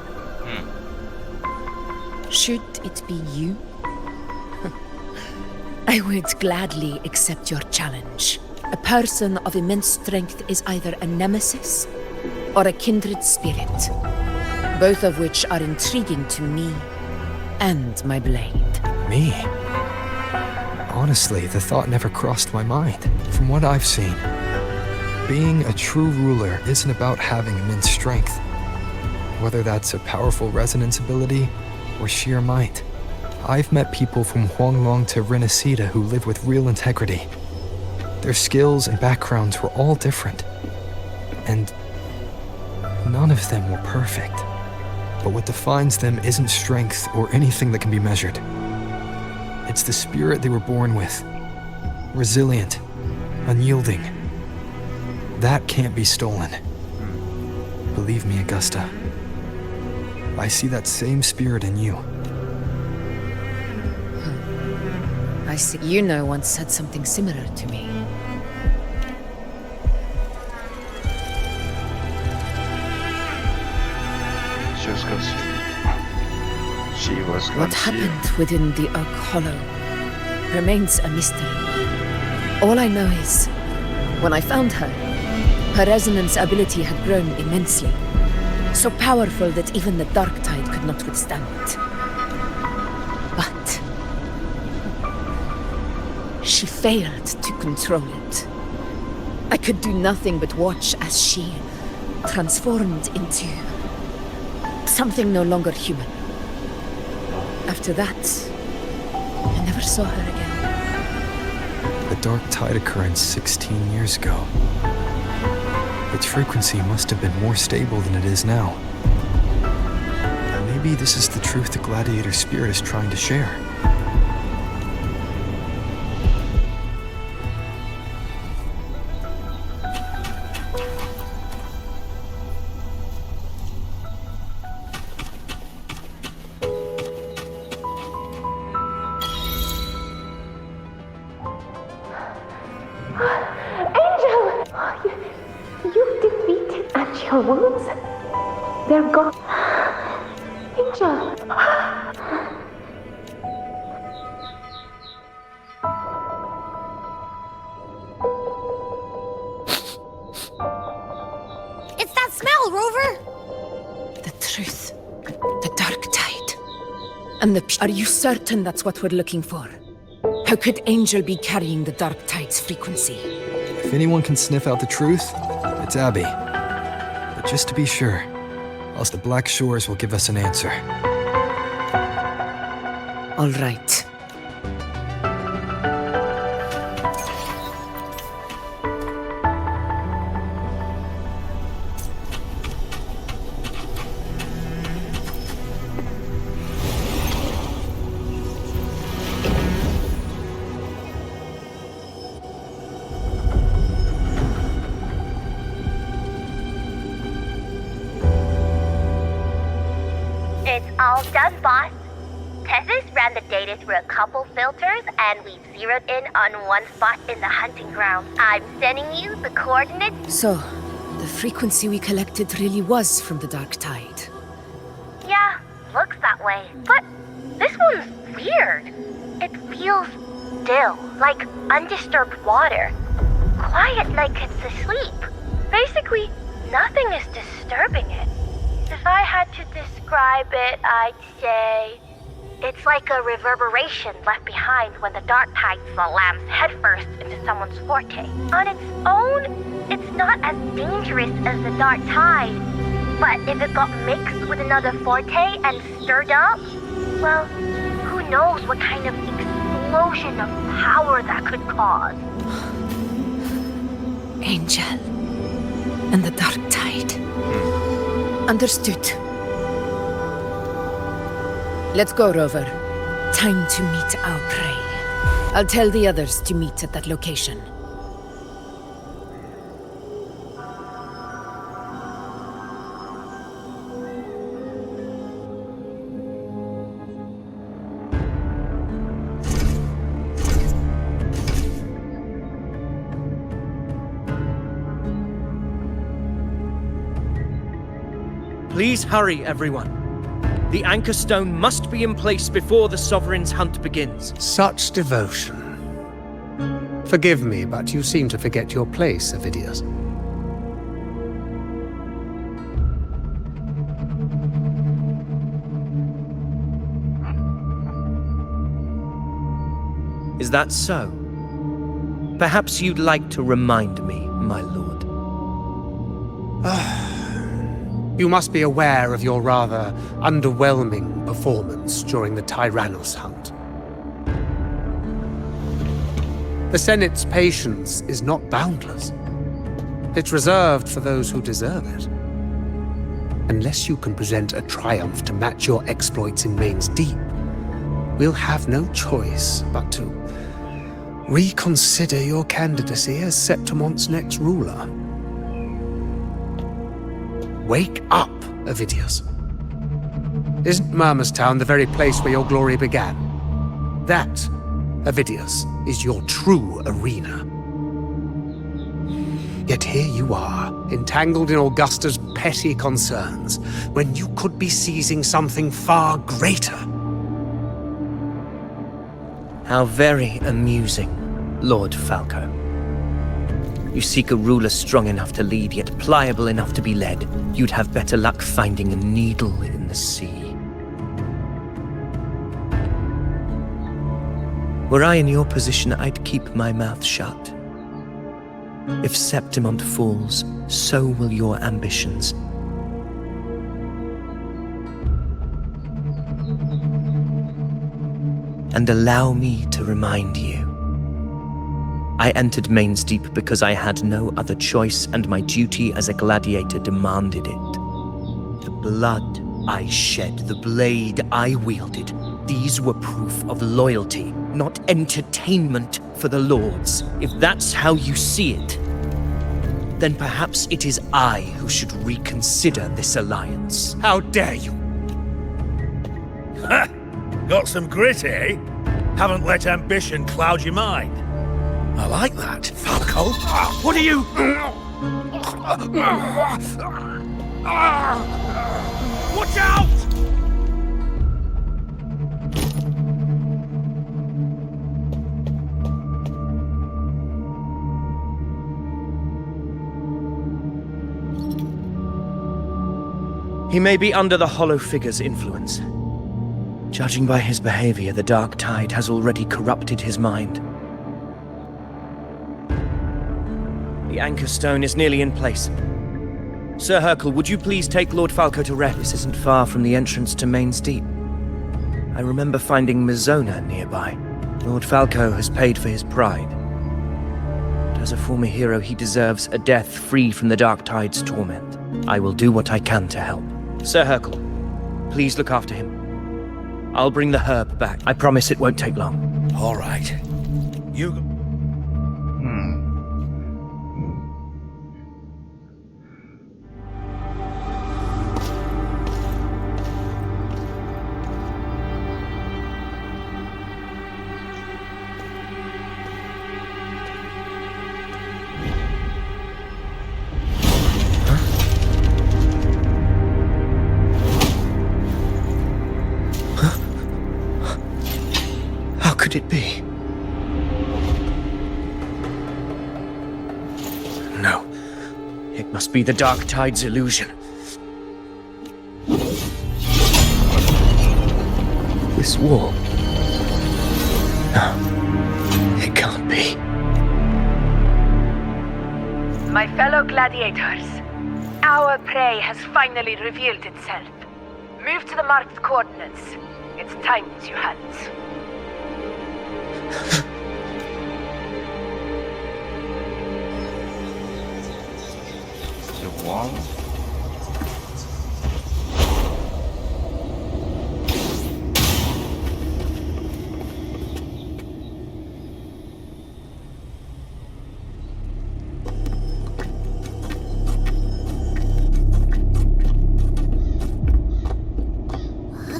E: Should it be you? I would gladly accept your challenge. A person of immense strength is either a nemesis or a kindred spirit, both of which are intriguing to me and my blade.
F: Me? Honestly, the thought never crossed my mind. From what I've seen, being a true ruler isn't about having immense strength. Whether that's a powerful resonance ability or sheer might. I've met people from Huanglong to Renacita who live with real integrity. Their skills and backgrounds were all different. And none of them were perfect. But what defines them isn't strength or anything that can be measured. It's the spirit they were born with. Resilient, unyielding. That can't be stolen. Believe me, Augusta. I see that same spirit in you.
E: I see. Yuno once said something similar to me.
A: She was concealed. She was concealed.
E: What happened within the Oak Hollow remains a mystery. All I know is, when I found her, her resonance ability had grown immensely. So powerful that even the dark tide could not withstand it. But she failed to control it. I could do nothing but watch as she transformed into something no longer human. After that, I never saw her again.
F: The dark tide occurrence 16 years ago. Its frequency must have been more stable than it is now. Maybe this is the truth the gladiator spirit is trying to share.
N: Her wounds? They're gone. Angel!
L: It's that smell, Rover!
E: The truth. The dark tide. And the... Are you certain that's what we're looking for? How could Angel be carrying the dark tide's frequency?
F: If anyone can sniff out the truth, it's Abby. But just to be sure, else the Black Shores will give us an answer.
E: All right.
G: It's all done, boss. Tessus ran the data through a couple filters, and we zeroed in on one spot in the hunting ground. I'm sending you the coordinates.
E: So, the frequency we collected really was from the Dark Tide.
G: Yeah, looks that way. But this one's weird. It feels still, like undisturbed water. Quiet like it's asleep. Basically, nothing is disturbing it. If I had to describe it, I'd say it's like a reverberation left behind when the dark tide slams headfirst into someone's forte. On its own, it's not as dangerous as the dark tide. But if it got mixed with another forte and stirred up, well, who knows what kind of explosion of power that could cause.
E: Angel. And the Dark Tide. Understood. Let's go, Rover. Time to meet our prey. I'll tell the others to meet at that location.
B: Please hurry, everyone. The anchor stone must be in place before the Sovereign's hunt begins.
M: Such devotion. Forgive me, but you seem to forget your place, Avidius.
B: Is that so? Perhaps you'd like to remind me, my lord.
M: You must be aware of your rather underwhelming performance during the Tyrannos hunt. The Senate's patience is not boundless. It's reserved for those who deserve it. Unless you can present a triumph to match your exploits in Main's Deep, we'll have no choice but to reconsider your candidacy as Septimon's next ruler. Wake up, Avidius. Isn't Murmustown the very place where your glory began? That, Avidius, is your true arena. Yet here you are, entangled in Augusta's petty concerns, when you could be seizing something far greater.
B: How very amusing, Lord Falco. You seek a ruler strong enough to lead, yet pliable enough to be led. You'd have better luck finding a needle in the sea. Were I in your position, I'd keep my mouth shut. If Septimont falls, so will your ambitions. And allow me to remind you. I entered Main's Deep because I had no other choice, and my duty as a gladiator demanded it. The blood I shed, the blade I wielded, these were proof of loyalty, not entertainment for the Lords. If that's how you see it, then perhaps it is I who should reconsider this alliance.
M: How dare you!
J: Ha! Got some grit, eh? Haven't let ambition cloud your mind. I like that. Falco, what are you... Watch out!
B: He may be under the Hollow Figure's influence. Judging by his behavior, the Dark Tide has already corrupted his mind. The anchor stone is nearly in place. Sir Hercule, would you please take Lord Falco to rest? This isn't far from the entrance to Main's Deep. I remember finding Mizona nearby. Lord Falco has paid for his pride. But as a former hero, he deserves a death free from the Dark Tide's torment. I will do what I can to help. Sir Hercule, please look after him. I'll bring the herb back. I promise it won't take long.
J: All right. You...
B: How could it be? No. It must be the Dark Tide's illusion. This wall. No. It can't be.
E: My fellow gladiators, our prey has finally revealed itself. Move to the marked coordinates. Its time is your hands.
A: The wall?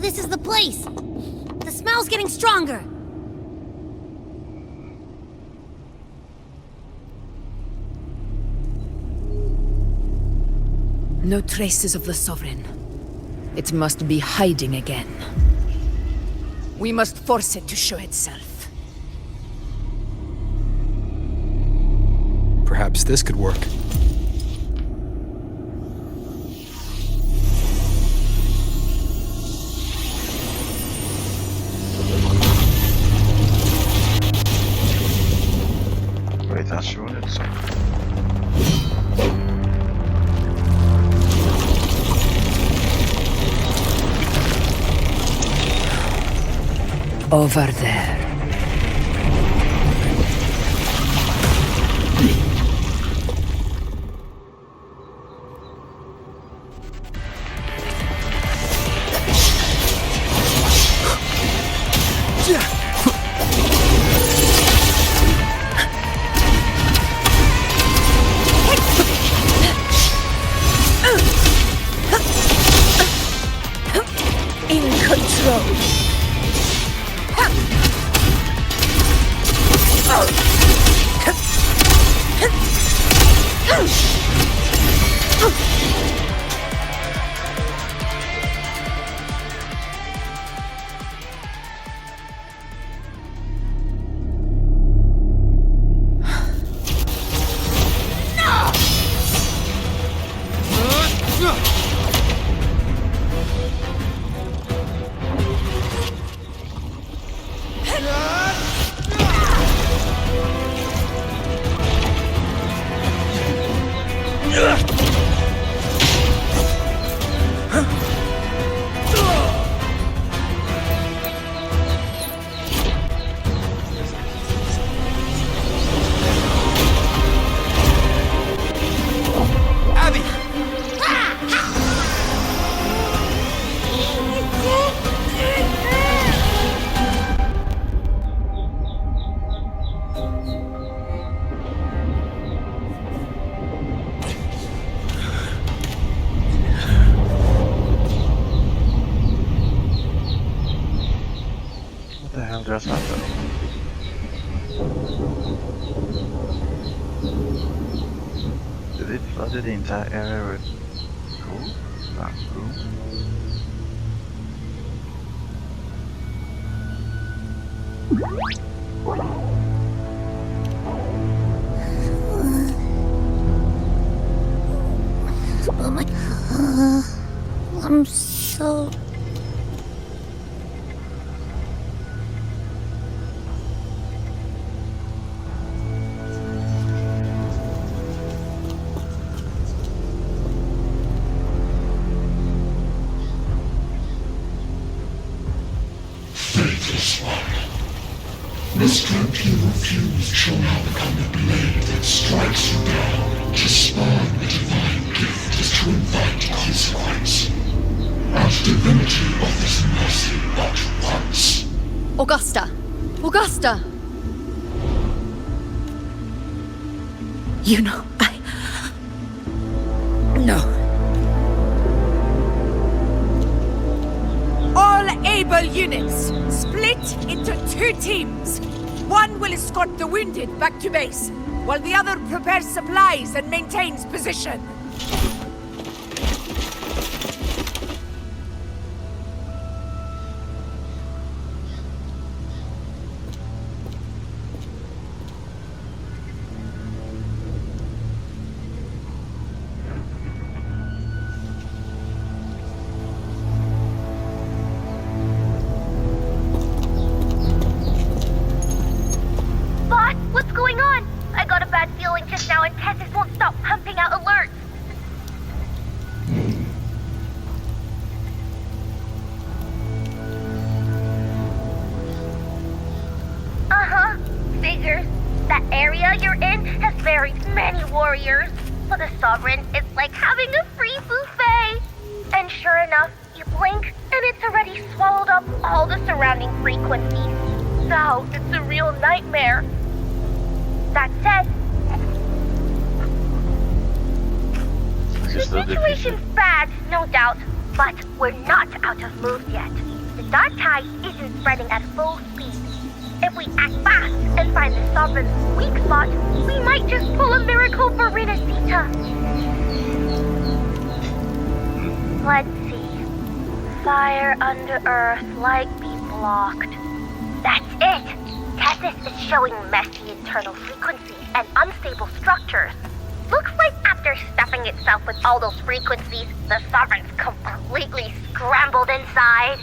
L: This is the place! The smell's getting stronger!
E: No traces of the Sovereign. It must be hiding again. We must force it to show itself.
F: Perhaps this could work.
A: Wait, that's sure it's so.
E: Over there. In control.
A: What the hell just happened? Did it flood the entire area with cool? That's cool.
L: Oh my... I'm so...
C: Augusta! Augusta!
E: You know, No. All able units, split into 2 teams. One will escort the wounded back to base, while the other prepares supplies and maintains position.
G: Boss, what's going on? I got a bad feeling just now and Tessus won't stop pumping out alerts. Uh-huh. Figures. That area you're in has very many warriors. For the Sovereign, it's like having a free buffet. And sure enough, you blink and it's already swallowed up all the surrounding frequencies. So, it's a real nightmare. That said, the situation's bad, no doubt, but we're not out of moves yet. The dark tide isn't spreading at full speed. If we act fast and find the Sovereign's weak spot, we might just pull a miracle for Renacita. Let's see. Fire under earth, light be blocked. That's it! Tessus is showing messy internal frequencies and unstable structures. Looks like after stuffing itself with all those frequencies, the Sovereign's completely scrambled inside.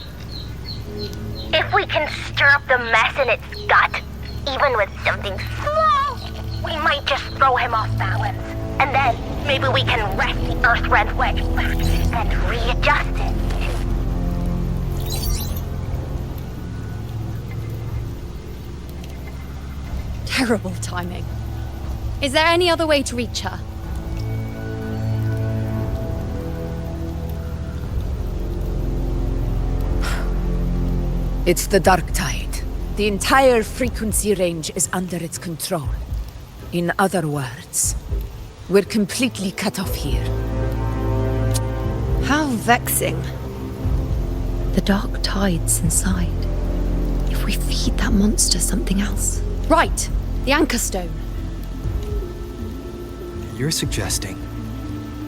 G: If we can stir up the mess in its gut, even with something small, we might just throw him off balance. And then maybe we can wrest the Earth-Rend wedge back and readjust it.
C: Terrible timing. Is there any other way to reach her?
E: It's the dark tide. The entire frequency range is under its control. In other words, we're completely cut off here.
C: How vexing. The dark tide's inside. If we feed that monster something else. Right! The Anchor Stone.
F: You're suggesting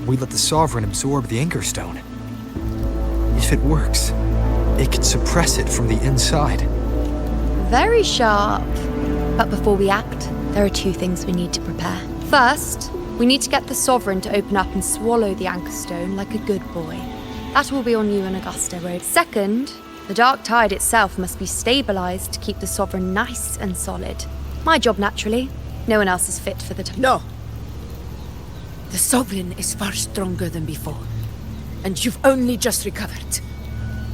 F: we let the Sovereign absorb the Anchor Stone. If it works, it could suppress it from the inside.
C: Very sharp. But before we act, there are 2 things we need to prepare. First, we need to get the Sovereign to open up and swallow the Anchor Stone like a good boy. That will be on you and Augusta Road. Second, the dark tide itself must be stabilized to keep the Sovereign nice and solid. My job, naturally. No one else is fit for the task.
E: No! The Sovereign is far stronger than before. And you've only just recovered.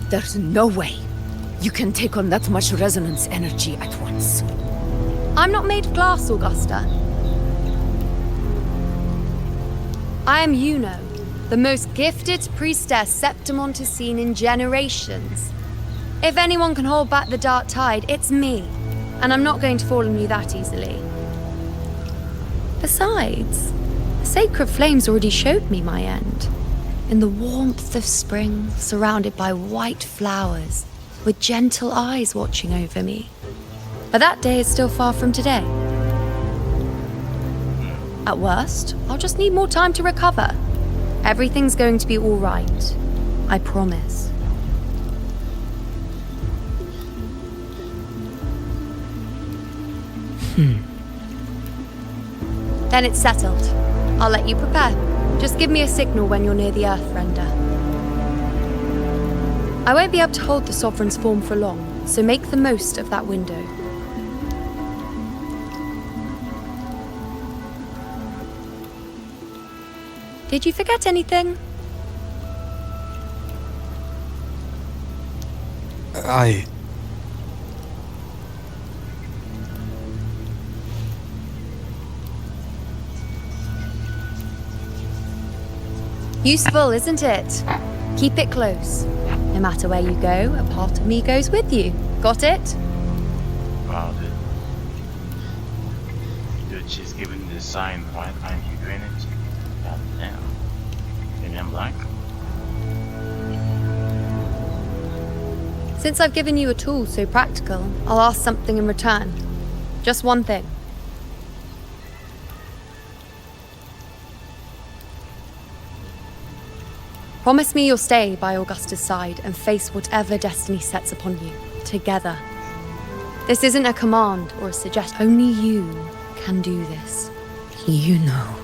E: There's no way you can take on that much resonance energy at once.
C: I'm not made of glass, Augusta. I am Juno, the most gifted priestess Septimont has seen in generations. If anyone can hold back the dark tide, it's me. And I'm not going to fall on you that easily. Besides, the sacred flames already showed me my end. In the warmth of spring, surrounded by white flowers, with gentle eyes watching over me. But that day is still far from today. At worst, I'll just need more time to recover. Everything's going to be all right. I promise. Then it's settled. I'll let you prepare. Just give me a signal when you're near the Earth-Render. I won't be able to hold the Sovereign's form for long, so make the most of that window. Did you forget anything? Useful, isn't it? Keep it close. No matter where you go, a part of me goes with you. Got it?
A: Wow, dude, she's giving the sign. Why aren't you doing it? God damn. Maybe I'm black?
C: Since I've given you a tool so practical, I'll ask something in return. Just one thing. Promise me you'll stay by Augusta's side and face whatever destiny sets upon you, together. This isn't a command or a suggestion. Only you can do this.
E: You know.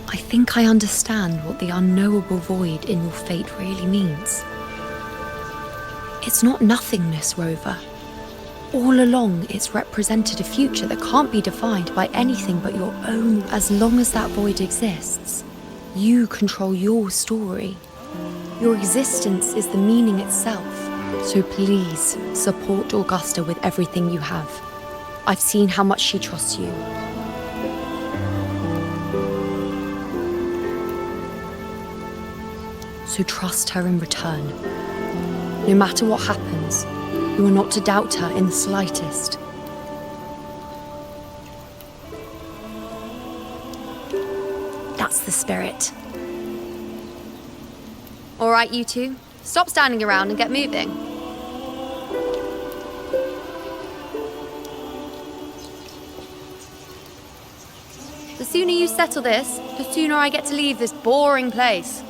C: I think I understand what the unknowable void in your fate really means. It's not nothingness, Rover. All along, it's represented a future that can't be defined by anything but your own. As long as that void exists, you control your story. Your existence is the meaning itself. So please, support Augusta with everything you have. I've seen how much she trusts you. So trust her in return. No matter what happens, you are not to doubt her in the slightest. That's the spirit. All right, you two. Stop standing around and get moving. The sooner you settle this, the sooner I get to leave this boring place.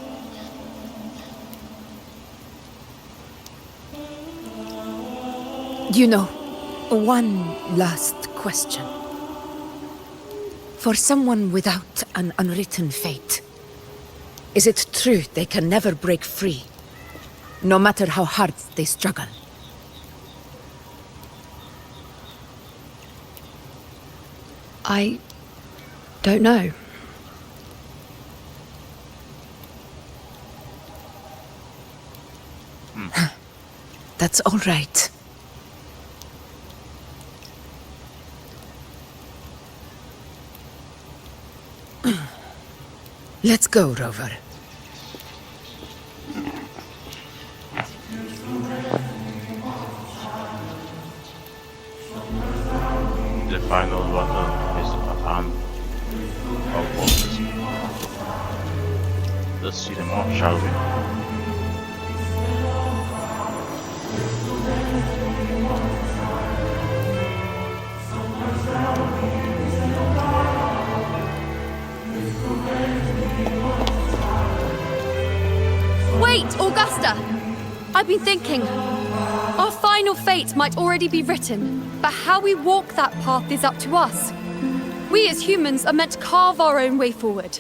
E: You know, one last question. For someone without an unwritten fate, is it true they can never break free, no matter how hard they struggle?
C: I don't know.
E: That's all right. Let's go, Rover.
A: The final battle is upon all forces. Let's see them off, shall we?
C: Wait, Augusta! I've been thinking. Our final fate might already be written, but how we walk that path is up to us. We as humans are meant to carve our own way forward.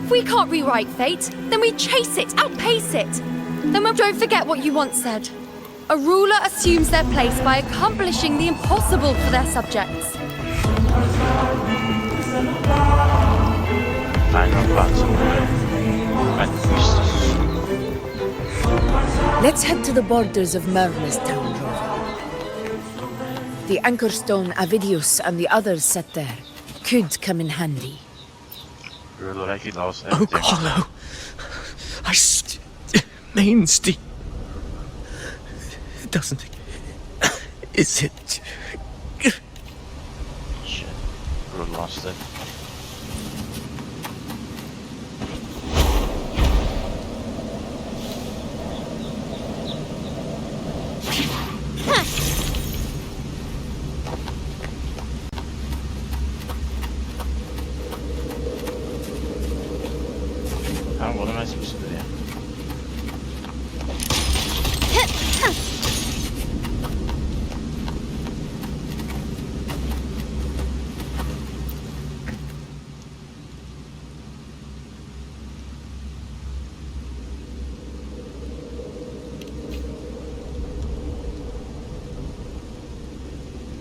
C: If we can't rewrite fate, then we chase it, outpace it. Then we don't forget what you once said. A ruler assumes their place by accomplishing the impossible for their subjects.
A: Final battle.
E: Let's head to the borders of Merlin's town, Rover. The anchor stone Avidius and the others set there could come in handy.
K: Oh, Carlo. Main Street. Doesn't it? Is it?
A: Shit. We lost it. What am I supposed to do here?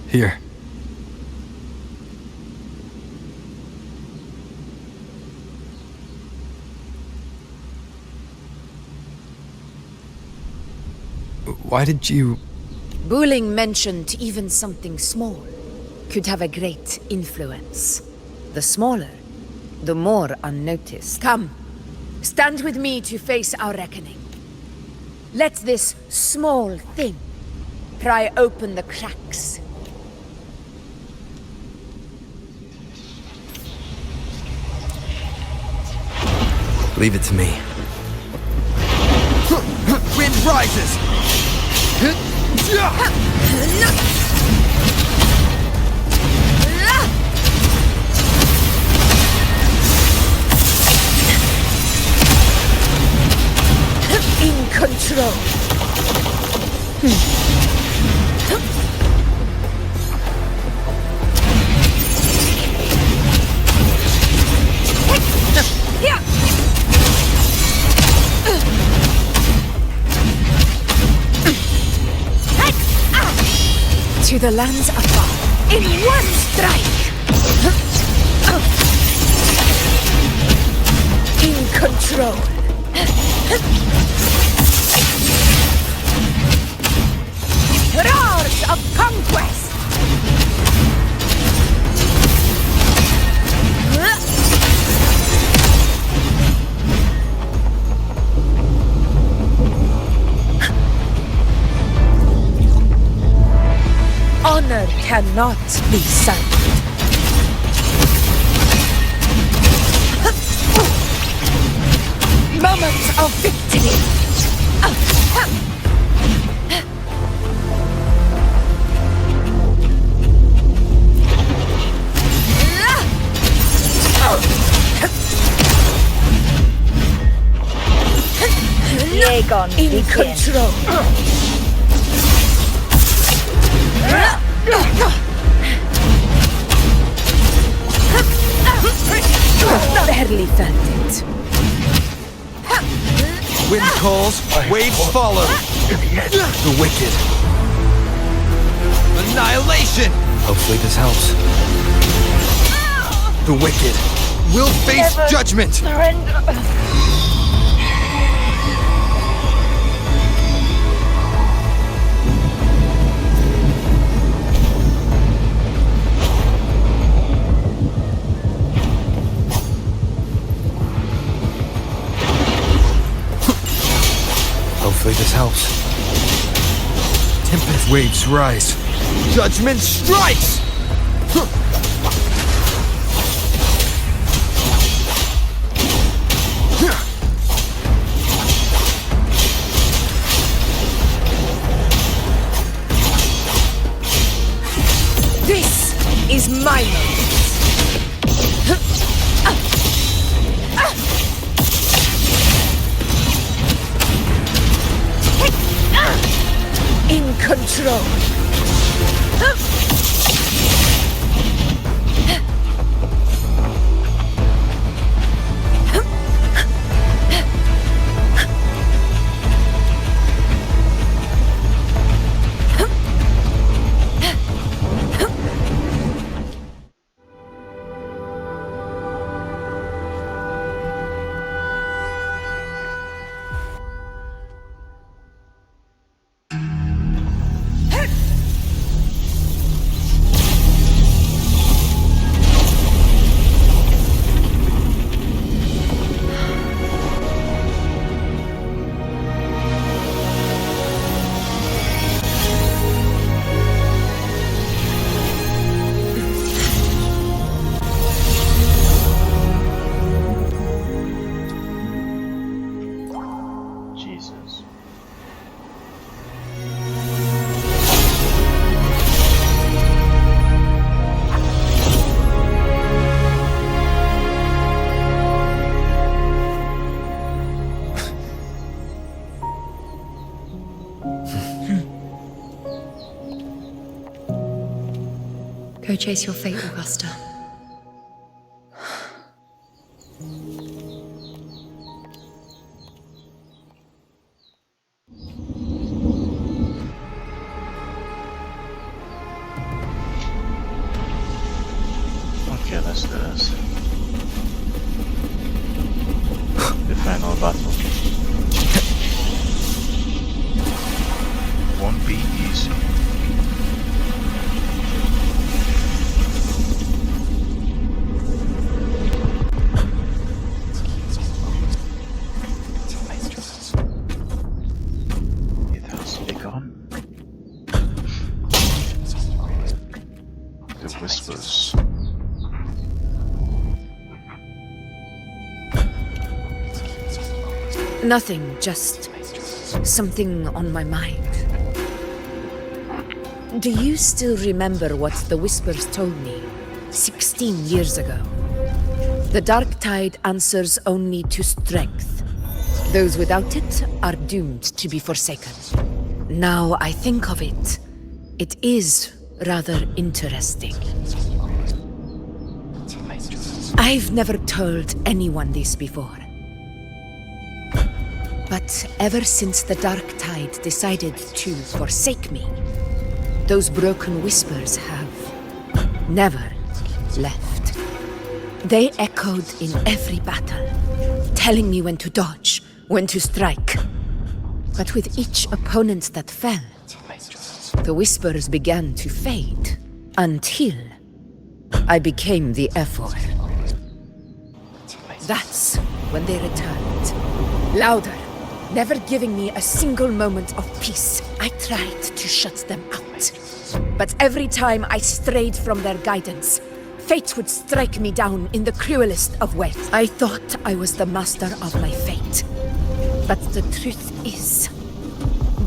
F: Here. Why did you...
E: Buling mentioned even something small could have a great influence. The smaller, the more unnoticed. Come, stand with me to face our reckoning. Let this small thing pry open the cracks.
F: Leave it to me. Wind rises!
E: In control. To the lands above, in one strike! In control. Roars of conquest! Honor cannot be silent. Moment of victory! In control. Barely felt it.
F: Wind calls, waves follow. The wicked. Annihilation! Hopefully this helps. The wicked will face judgment!
G: Surrender.
F: Hopefully this helps. Tempest waves rise. Judgment strikes!
E: This is my moment. In control.
A: Jesus.
C: Go chase your fate, Augusta.
A: Okay, let's do this. The final battle. Won't be easy.
E: Nothing, just something on my mind. Do you still remember what the Whispers told me 16 years ago? The dark tide answers only to strength. Those without it are doomed to be forsaken. Now I think of it, it is rather interesting. I've never told anyone this before. But ever since the dark tide decided to forsake me, those broken whispers have never left. They echoed in every battle, telling me when to dodge, when to strike. But with each opponent that fell, the whispers began to fade, until I became the Ephor. That's when they returned. Louder, never giving me a single moment of peace. I tried to shut them out. But every time I strayed from their guidance, fate would strike me down in the cruelest of ways. I thought I was the master of my fate. But the truth is,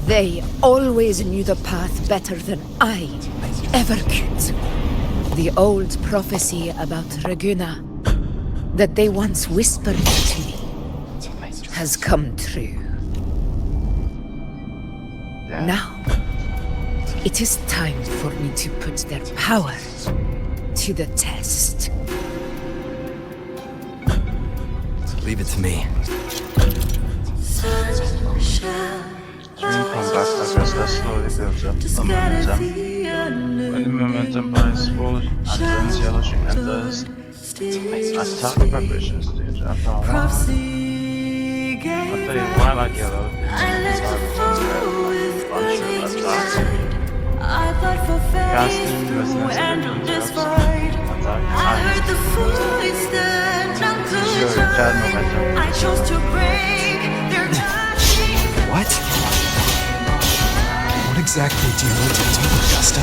E: they always knew the path better than I ever could. The old prophecy about Raguna that they once whispered to me has come true.
A: Yeah.
E: Now, it is time for me to put their power to the test.
F: Leave it to me.
A: When you come back, Augusta slowly builds up a momentum. When the momentum is full and turns yellow, she enters attack preparation stage. After a while like yellow, casting resonance energy attack your attack momentum.
I: I chose to break their
F: What? What exactly do you need to do, Augusta?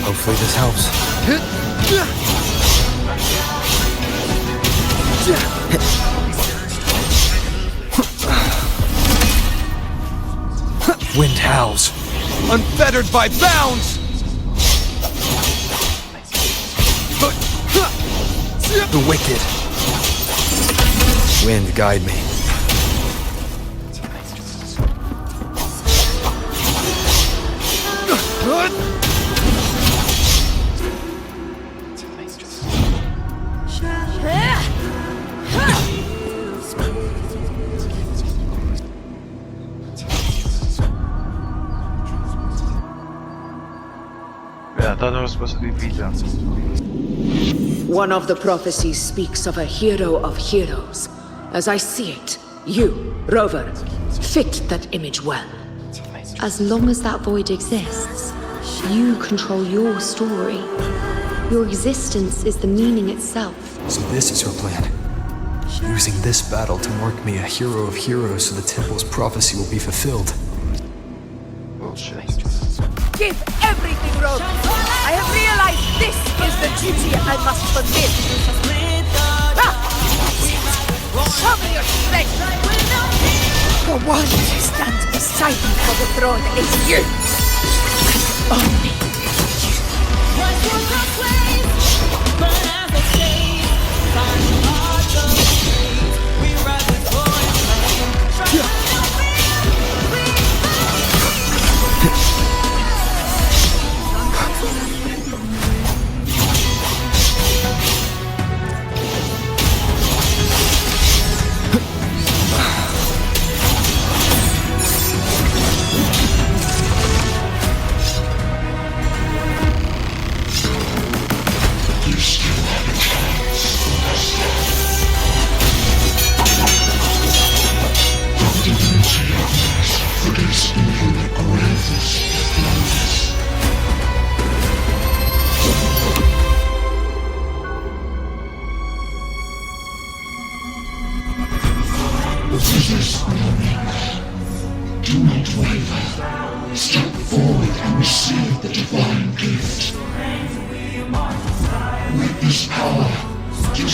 F: Hopefully this helps. Wind howls. Unfettered by bounds! The wicked. Wind, guide me.
A: Yeah, I thought it was supposed to be Peter.
E: One of the prophecies speaks of a hero of heroes. As I see it, you, Rover, fit that image well.
C: As long as that void exists, you control your story. Your existence is the meaning itself.
F: So this is her plan. Using this battle to mark me a hero of heroes so the temple's prophecy will be fulfilled.
A: Bullshit.
E: Give everything, Rover! I have realized this is the duty I must fulfill! Show me your strength! The one who stands beside me for the throne is you! Only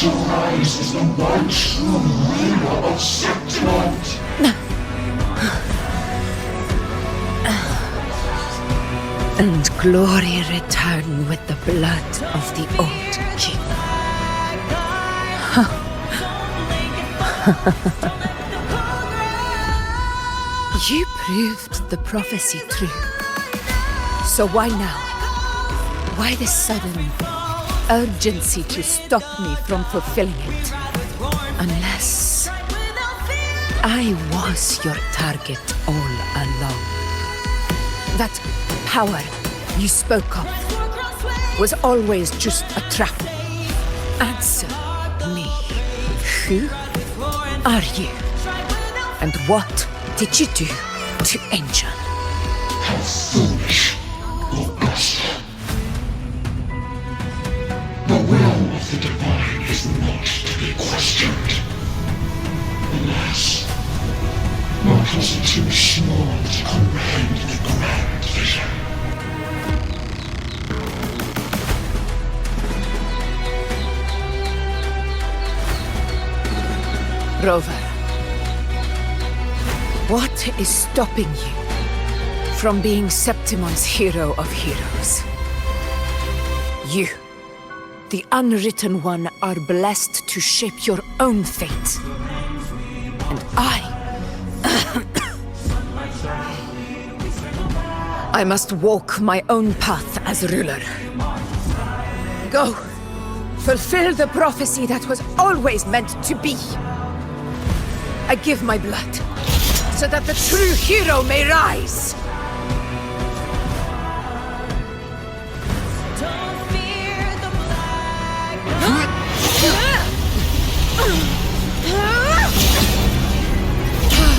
I: to rise as the one true ruler of Septimont.
E: And glory return with the blood of the old king. You proved the prophecy true. So why now? Why this sudden urgency to stop me from fulfilling it? Unless I was your target all along. That power you spoke of was always just a trap. Answer me. Who are you? And what did you do to Angel?
I: How foolish, Augusta. The will of the divine is not to be questioned. Alas, mortals are too small to comprehend the grand vision.
E: Rover, what is stopping you from being Septimon's hero of heroes? You, the unwritten one, are blessed to shape your own fate. And I must walk my own path as ruler. Go, fulfill the prophecy that was always meant to be. I give my blood, so that the true hero may rise!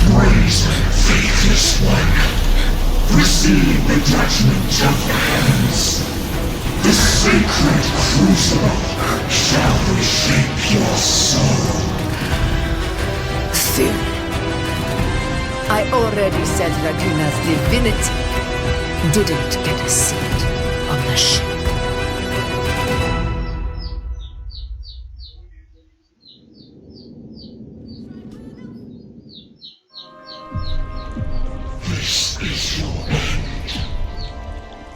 I: Brazen, faithless one, receive the judgment of the heavens. The sacred crucible shall reshape your soul.
E: Soon. I already said Raguna's divinity didn't get a seat on the ship.
I: This is your end,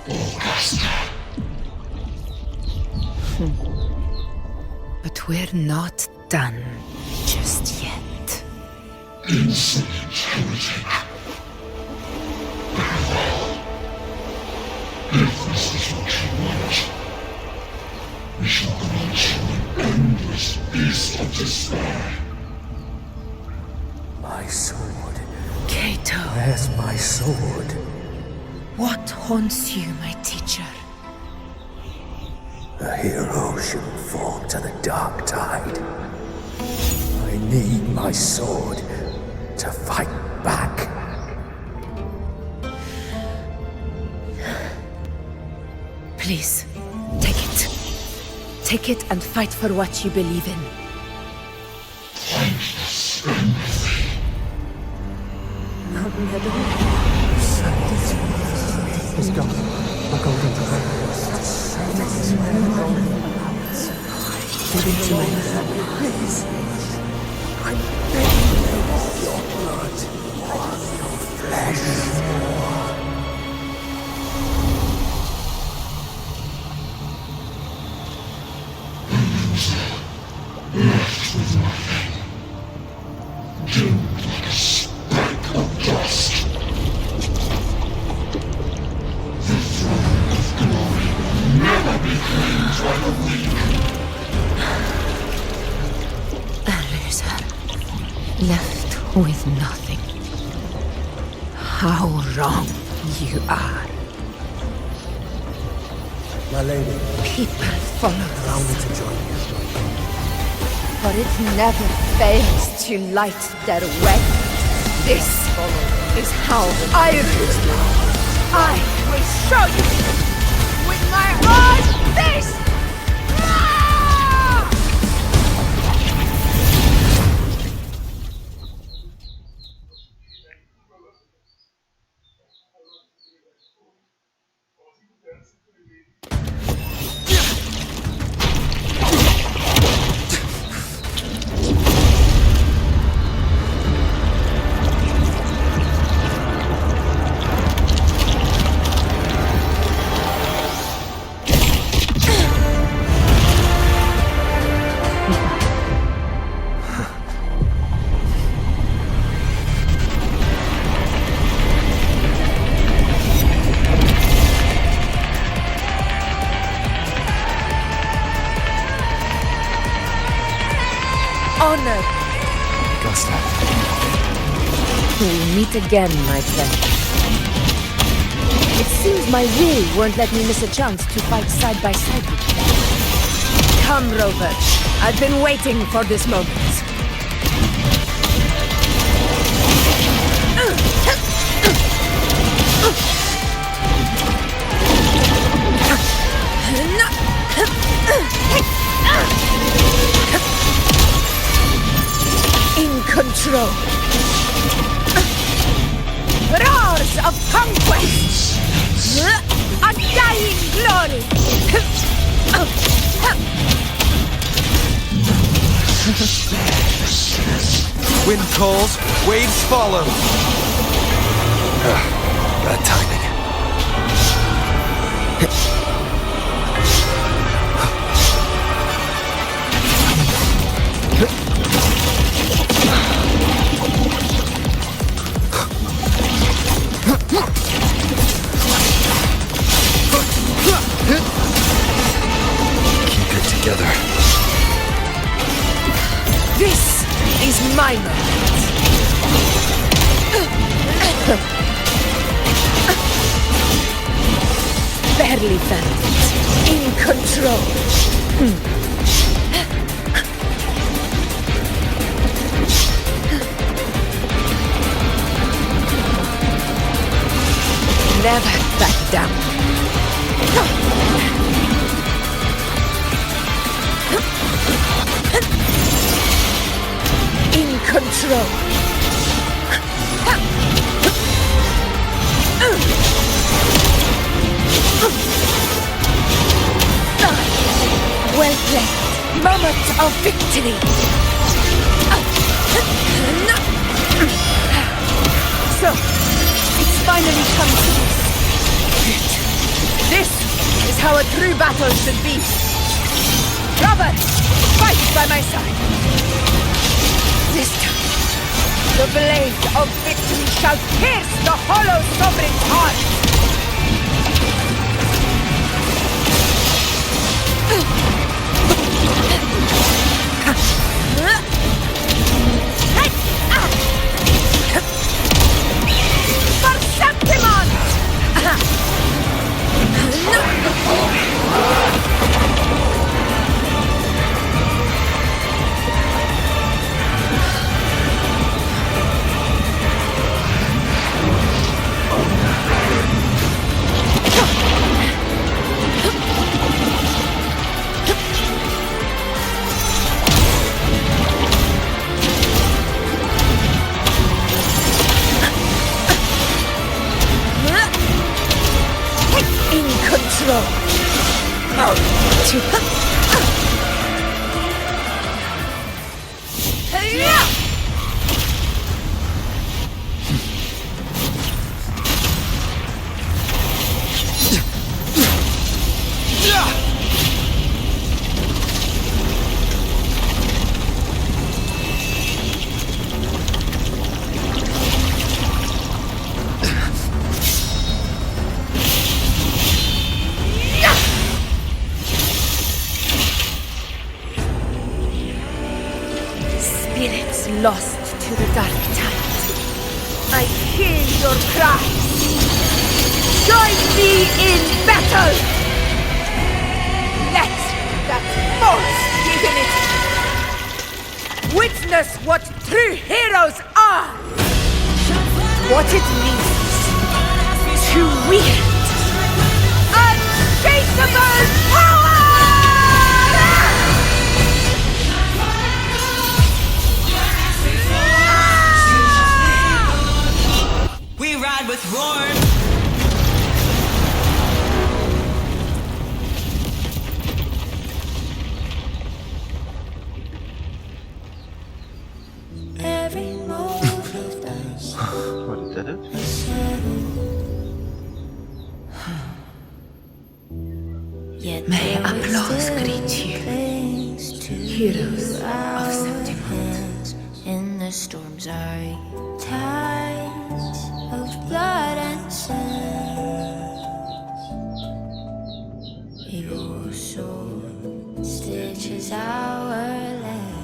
I: Augusta.
E: But we're not done just yet.
I: Insolent heretic. Very well. If this is what you want, we shall grant you an endless beast of despair.
J: My sword.
E: Cato.
J: Where's my sword?
E: What haunts you, my teacher?
J: A hero shouldn't fall to the dark tide. I need my sword to fight back.
E: Please, take it. Take it and fight for what you believe in.
I: Thankless empathy.
K: He's gone. My golden thread. Give it to me. Please.
J: I'm begging you, your blood, your flesh.
I: Left with nothing. Doomed like a speck of dust. The throne of glory will never be claimed by the weak.
E: A loser, left with nothing. How wrong you are.
J: My lady.
E: People follow
J: Allow me to join you.
E: For it never fails to light their way. This is how I rule. I will show you with my own fist! honor.
F: Augusta.
E: We'll meet again, my friend. It seems my will won't let me miss a chance to fight side by side with you. Come, Rover. I've been waiting for this moment. In control. Roars of conquest! Undying glory!
O: Wind calls, waves follow.
F: Bad timing. Keep it together.
E: This is my moment. Barely felt it. In control. Never back down. In control. Well played. Moment of victory. So, it's finally come to this. This is how a true battle should be. Robert, fight by my side. This time, the blade of victory shall pierce the hollow sovereign's heart. Lost to the dark tide. I hear your cries. Join me in battle! Let that false divinity witness what true heroes are! What it means to wield unshakable power!
P: With roars.
A: What did it?
E: May applause greet you, heroes of Septimont.
Q: In the storms are tides of blood and sand. Your sword stitches our land.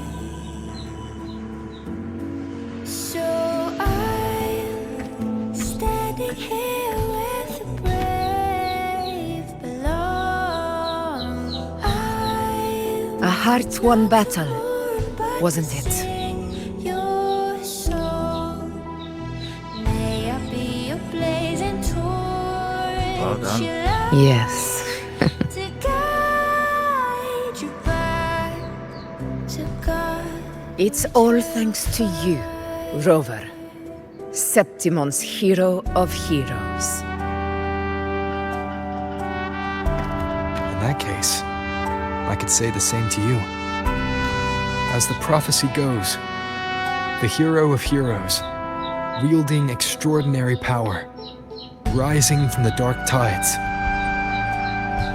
E: hard-won battle, wasn't it?
Q: Your soul. May I be your blazing torch.
A: Well done.
E: Yes.
Q: To guide you back to God.
E: It's all thanks to you, Rover. Septimon's hero of heroes.
F: In that case, I could say the same to you. As the prophecy goes, the hero of heroes, wielding extraordinary power, rising from the dark tides.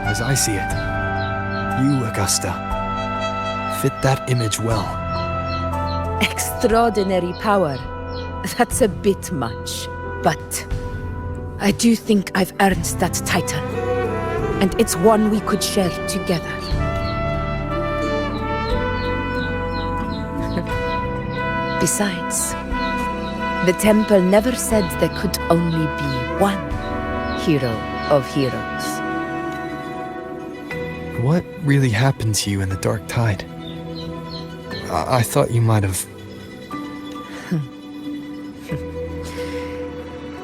F: As I see it, you, Augusta, fit that image well.
E: Extraordinary power. That's a bit much. But I do think I've earned that title. And it's one we could share together. Besides, the temple never said there could only be one hero of heroes.
F: What really happened to you in the dark tide? I thought you might have...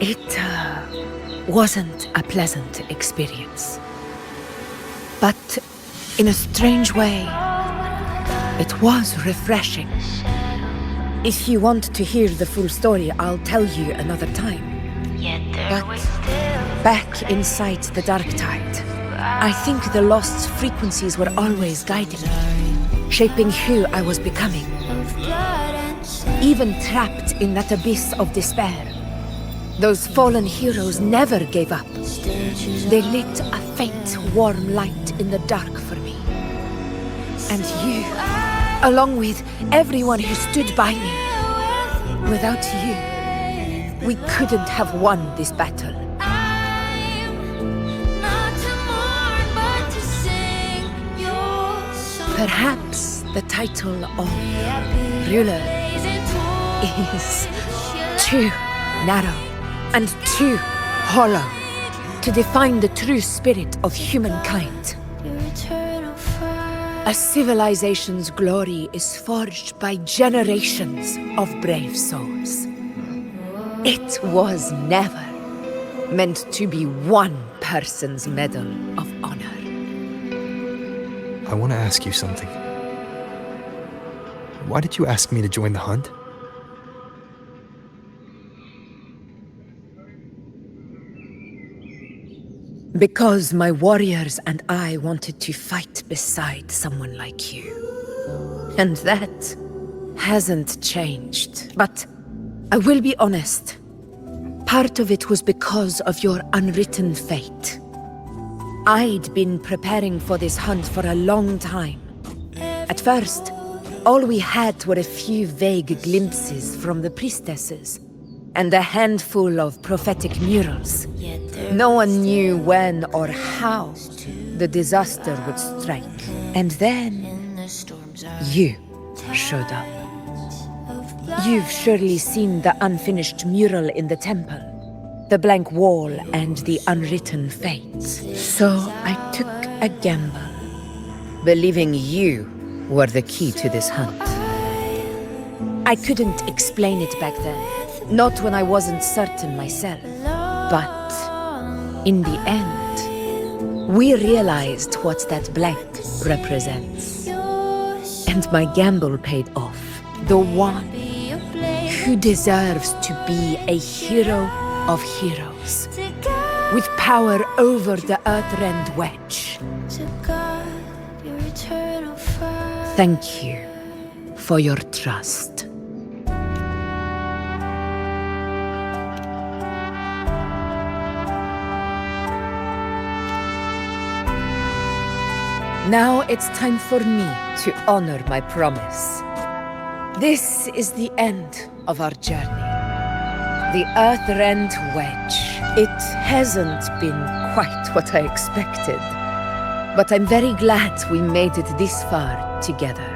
E: It wasn't a pleasant experience. But in a strange way, it was refreshing. If you want to hear the full story, I'll tell you another time. But back inside the dark tide, I think the lost frequencies were always guiding me, shaping who I was becoming. Even trapped in that abyss of despair, those fallen heroes never gave up. They lit a faint, warm light in the dark for me. And you, along with everyone who stood by me. Without you, we couldn't have won this battle. Perhaps the title of ruler is too narrow and too hollow to define the true spirit of humankind. A civilization's glory is forged by generations of brave souls. It was never meant to be one person's medal of honor.
F: I want to ask you something. Why did you ask me to join the hunt?
E: Because my warriors and I wanted to fight beside someone like you. And that hasn't changed. But I will be honest. Part of it was because of your unwritten fate. I'd been preparing for this hunt for a long time. At first, all we had were a few vague glimpses from the priestesses and a handful of prophetic murals. No one knew when or how the disaster would strike. And then you showed up. You've surely seen the unfinished mural in the temple, the blank wall and the unwritten fate. So I took a gamble, believing you were the key to this hunt. I couldn't explain it back then, not when I wasn't certain myself. But in the end, we realized what that blank represents. And my gamble paid off. The one who deserves to be a hero of heroes, with power over the Earthrend Wedge. Thank you for your trust. Now it's time for me to honor my promise. This is the end of our journey. The Earthrend Wedge. It hasn't been quite what I expected. But I'm very glad we made it this far together.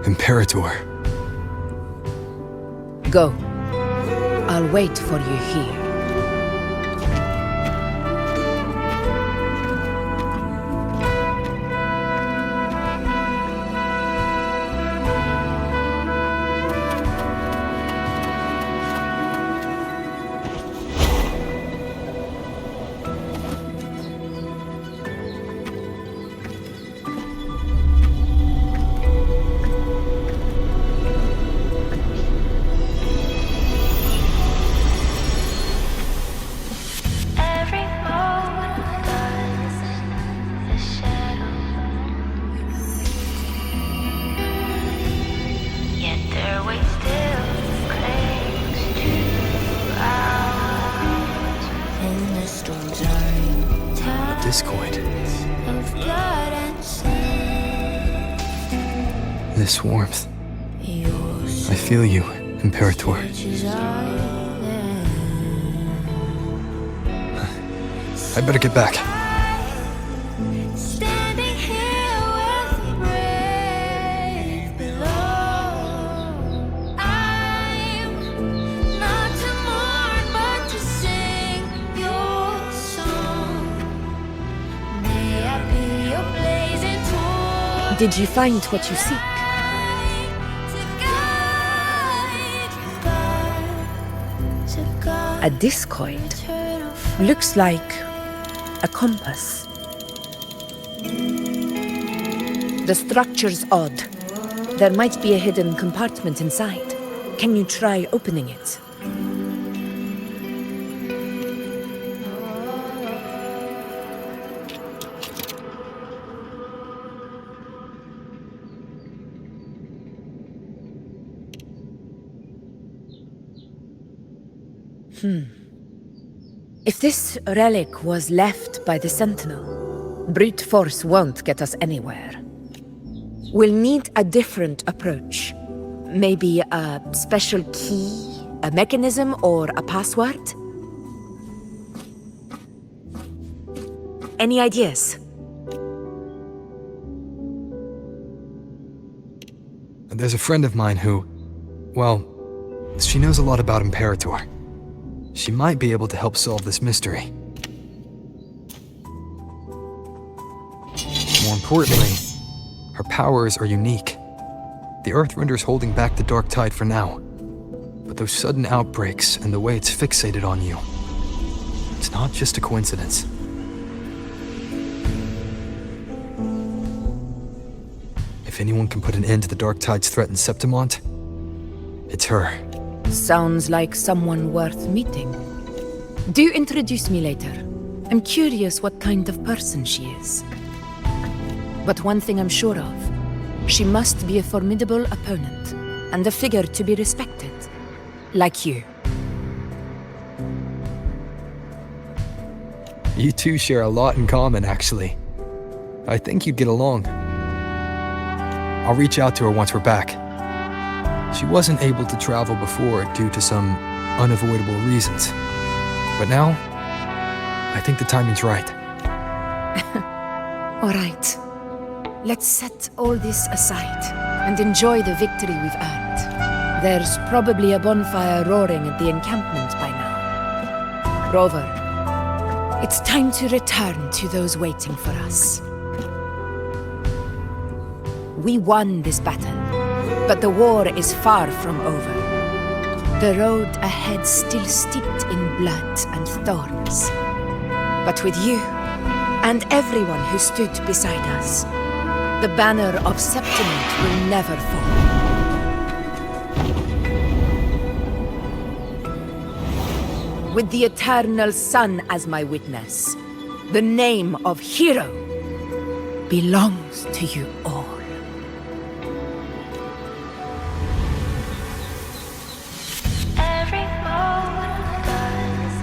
F: Imperator.
E: Go. I'll wait for you here.
F: discoid.
Q: of blood and sin.
F: This warmth.
Q: Your
F: I feel you, Imperator.
Q: searches are
F: I better get back.
Q: standing here with the brave below. I'm not to mourn, but to sing your song. May I be your blazing torch.
E: Did you find what you seek? A discoid. Looks like a compass. The structure's odd. There might be a hidden compartment inside. Can you try opening it? If this relic was left by the Sentinel, brute force won't get us anywhere. We'll need a different approach. Maybe a special key, a mechanism, or a password? Any ideas?
F: There's a friend of mine who, well, she knows a lot about Imperator. She might be able to help solve this mystery. More importantly, her powers are unique. The Earthrender's holding back the Dark Tide for now. But those sudden outbreaks and the way it's fixated on you, it's not just a coincidence. If anyone can put an end to the Dark Tide's threat in Septimont, it's her.
E: Sounds like someone worth meeting. Do introduce me later. I'm curious what kind of person she is. But one thing I'm sure of, she must be a formidable opponent, and a figure to be respected. Like you.
F: You two share a lot in common, actually. I think you'd get along. I'll reach out to her once we're back. She wasn't able to travel before due to some unavoidable reasons. But now, I think the timing's right.
E: All right. Let's set all this aside and enjoy the victory we've earned. There's probably a bonfire roaring at the encampment by now. Rover, it's time to return to those waiting for us. We won this battle, but the war is far from over. The road ahead still steeped in blood and thorns. But with you, and everyone who stood beside us, the banner of Septimont will never fall. With the eternal sun as my witness, the name of hero belongs to you all.
Q: Every moment does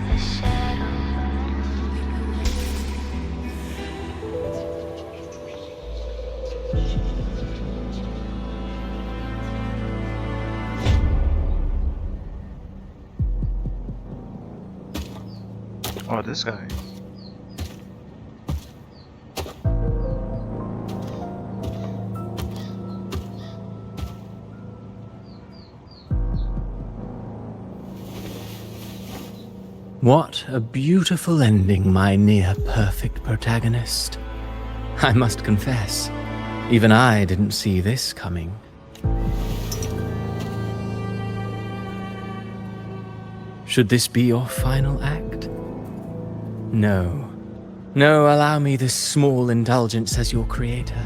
Q: the shadow.
A: Oh, this guy.
B: What a beautiful ending, my near-perfect protagonist. I must confess, even I didn't see this coming. Should this be your final act? No. No, allow me this small indulgence as your creator.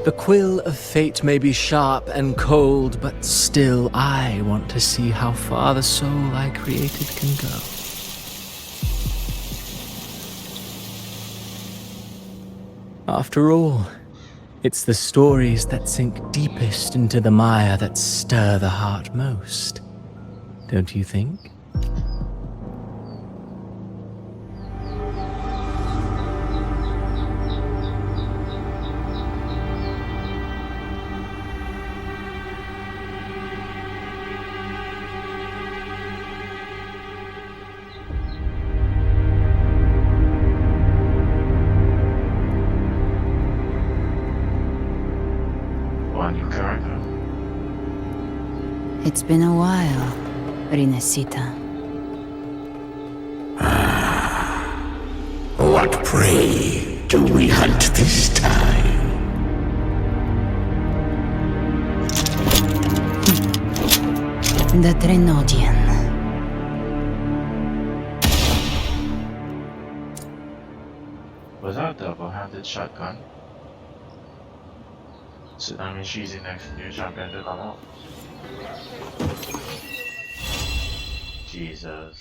B: The quill of fate may be sharp and cold, but still I want to see how far the soul I created can go. After all, it's the stories that sink deepest into the mire that stir the heart most, don't you think?
R: It's been a while, Rinasita.
I: What prey do we hunt this time?
R: The Trenodian.
A: Was that a double-handed shotgun? So that means she's in next new shotgun to come out. Jesus.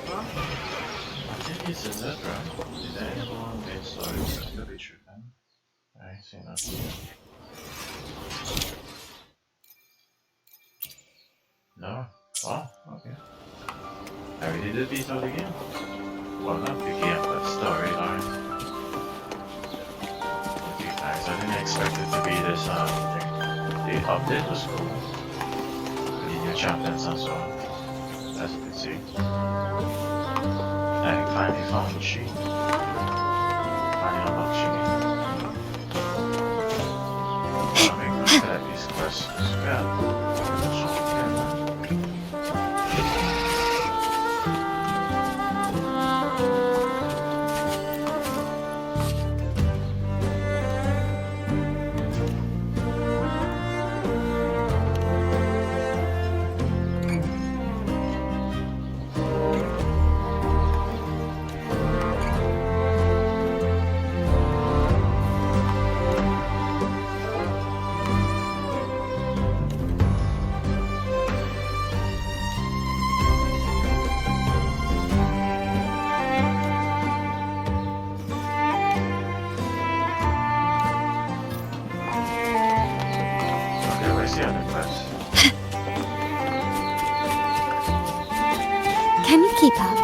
A: I think this is it, right? Is there any more main story? That could be true then. I see nothing. No? Oh, okay. I really did beat out the game. Well, not the game, but storyline. Okay, guys, I didn't expect it to be this thing. The update was cool. The new champions and so on. As you can see. I finally found the sheet. Finally unlocked sheet. I mean, look at these quests. Yeah.
C: Can you keep up?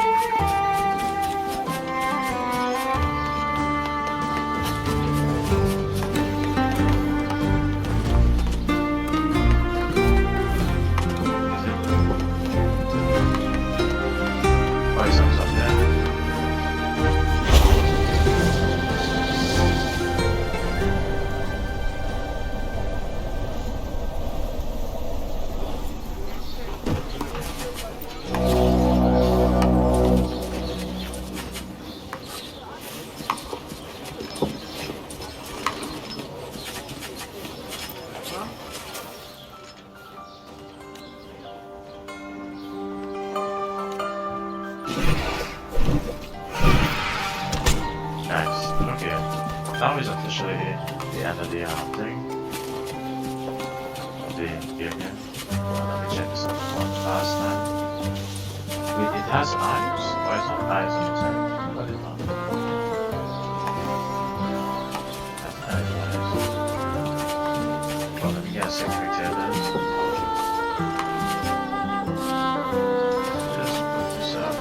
C: Now is officially the end of the thing. Of the game. Well, let me check this out one last time. Wait, it has eyes? Why is not eyes on the side? What is not? Has eyes. Well, let me get 6 retailers. Just put this up.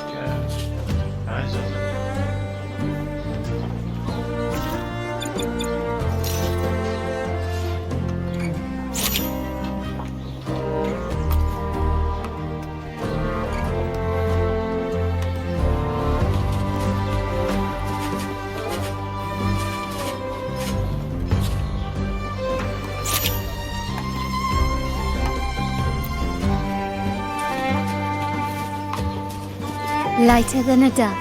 C: Okay. Eyes on it.
L: Lighter than a dove.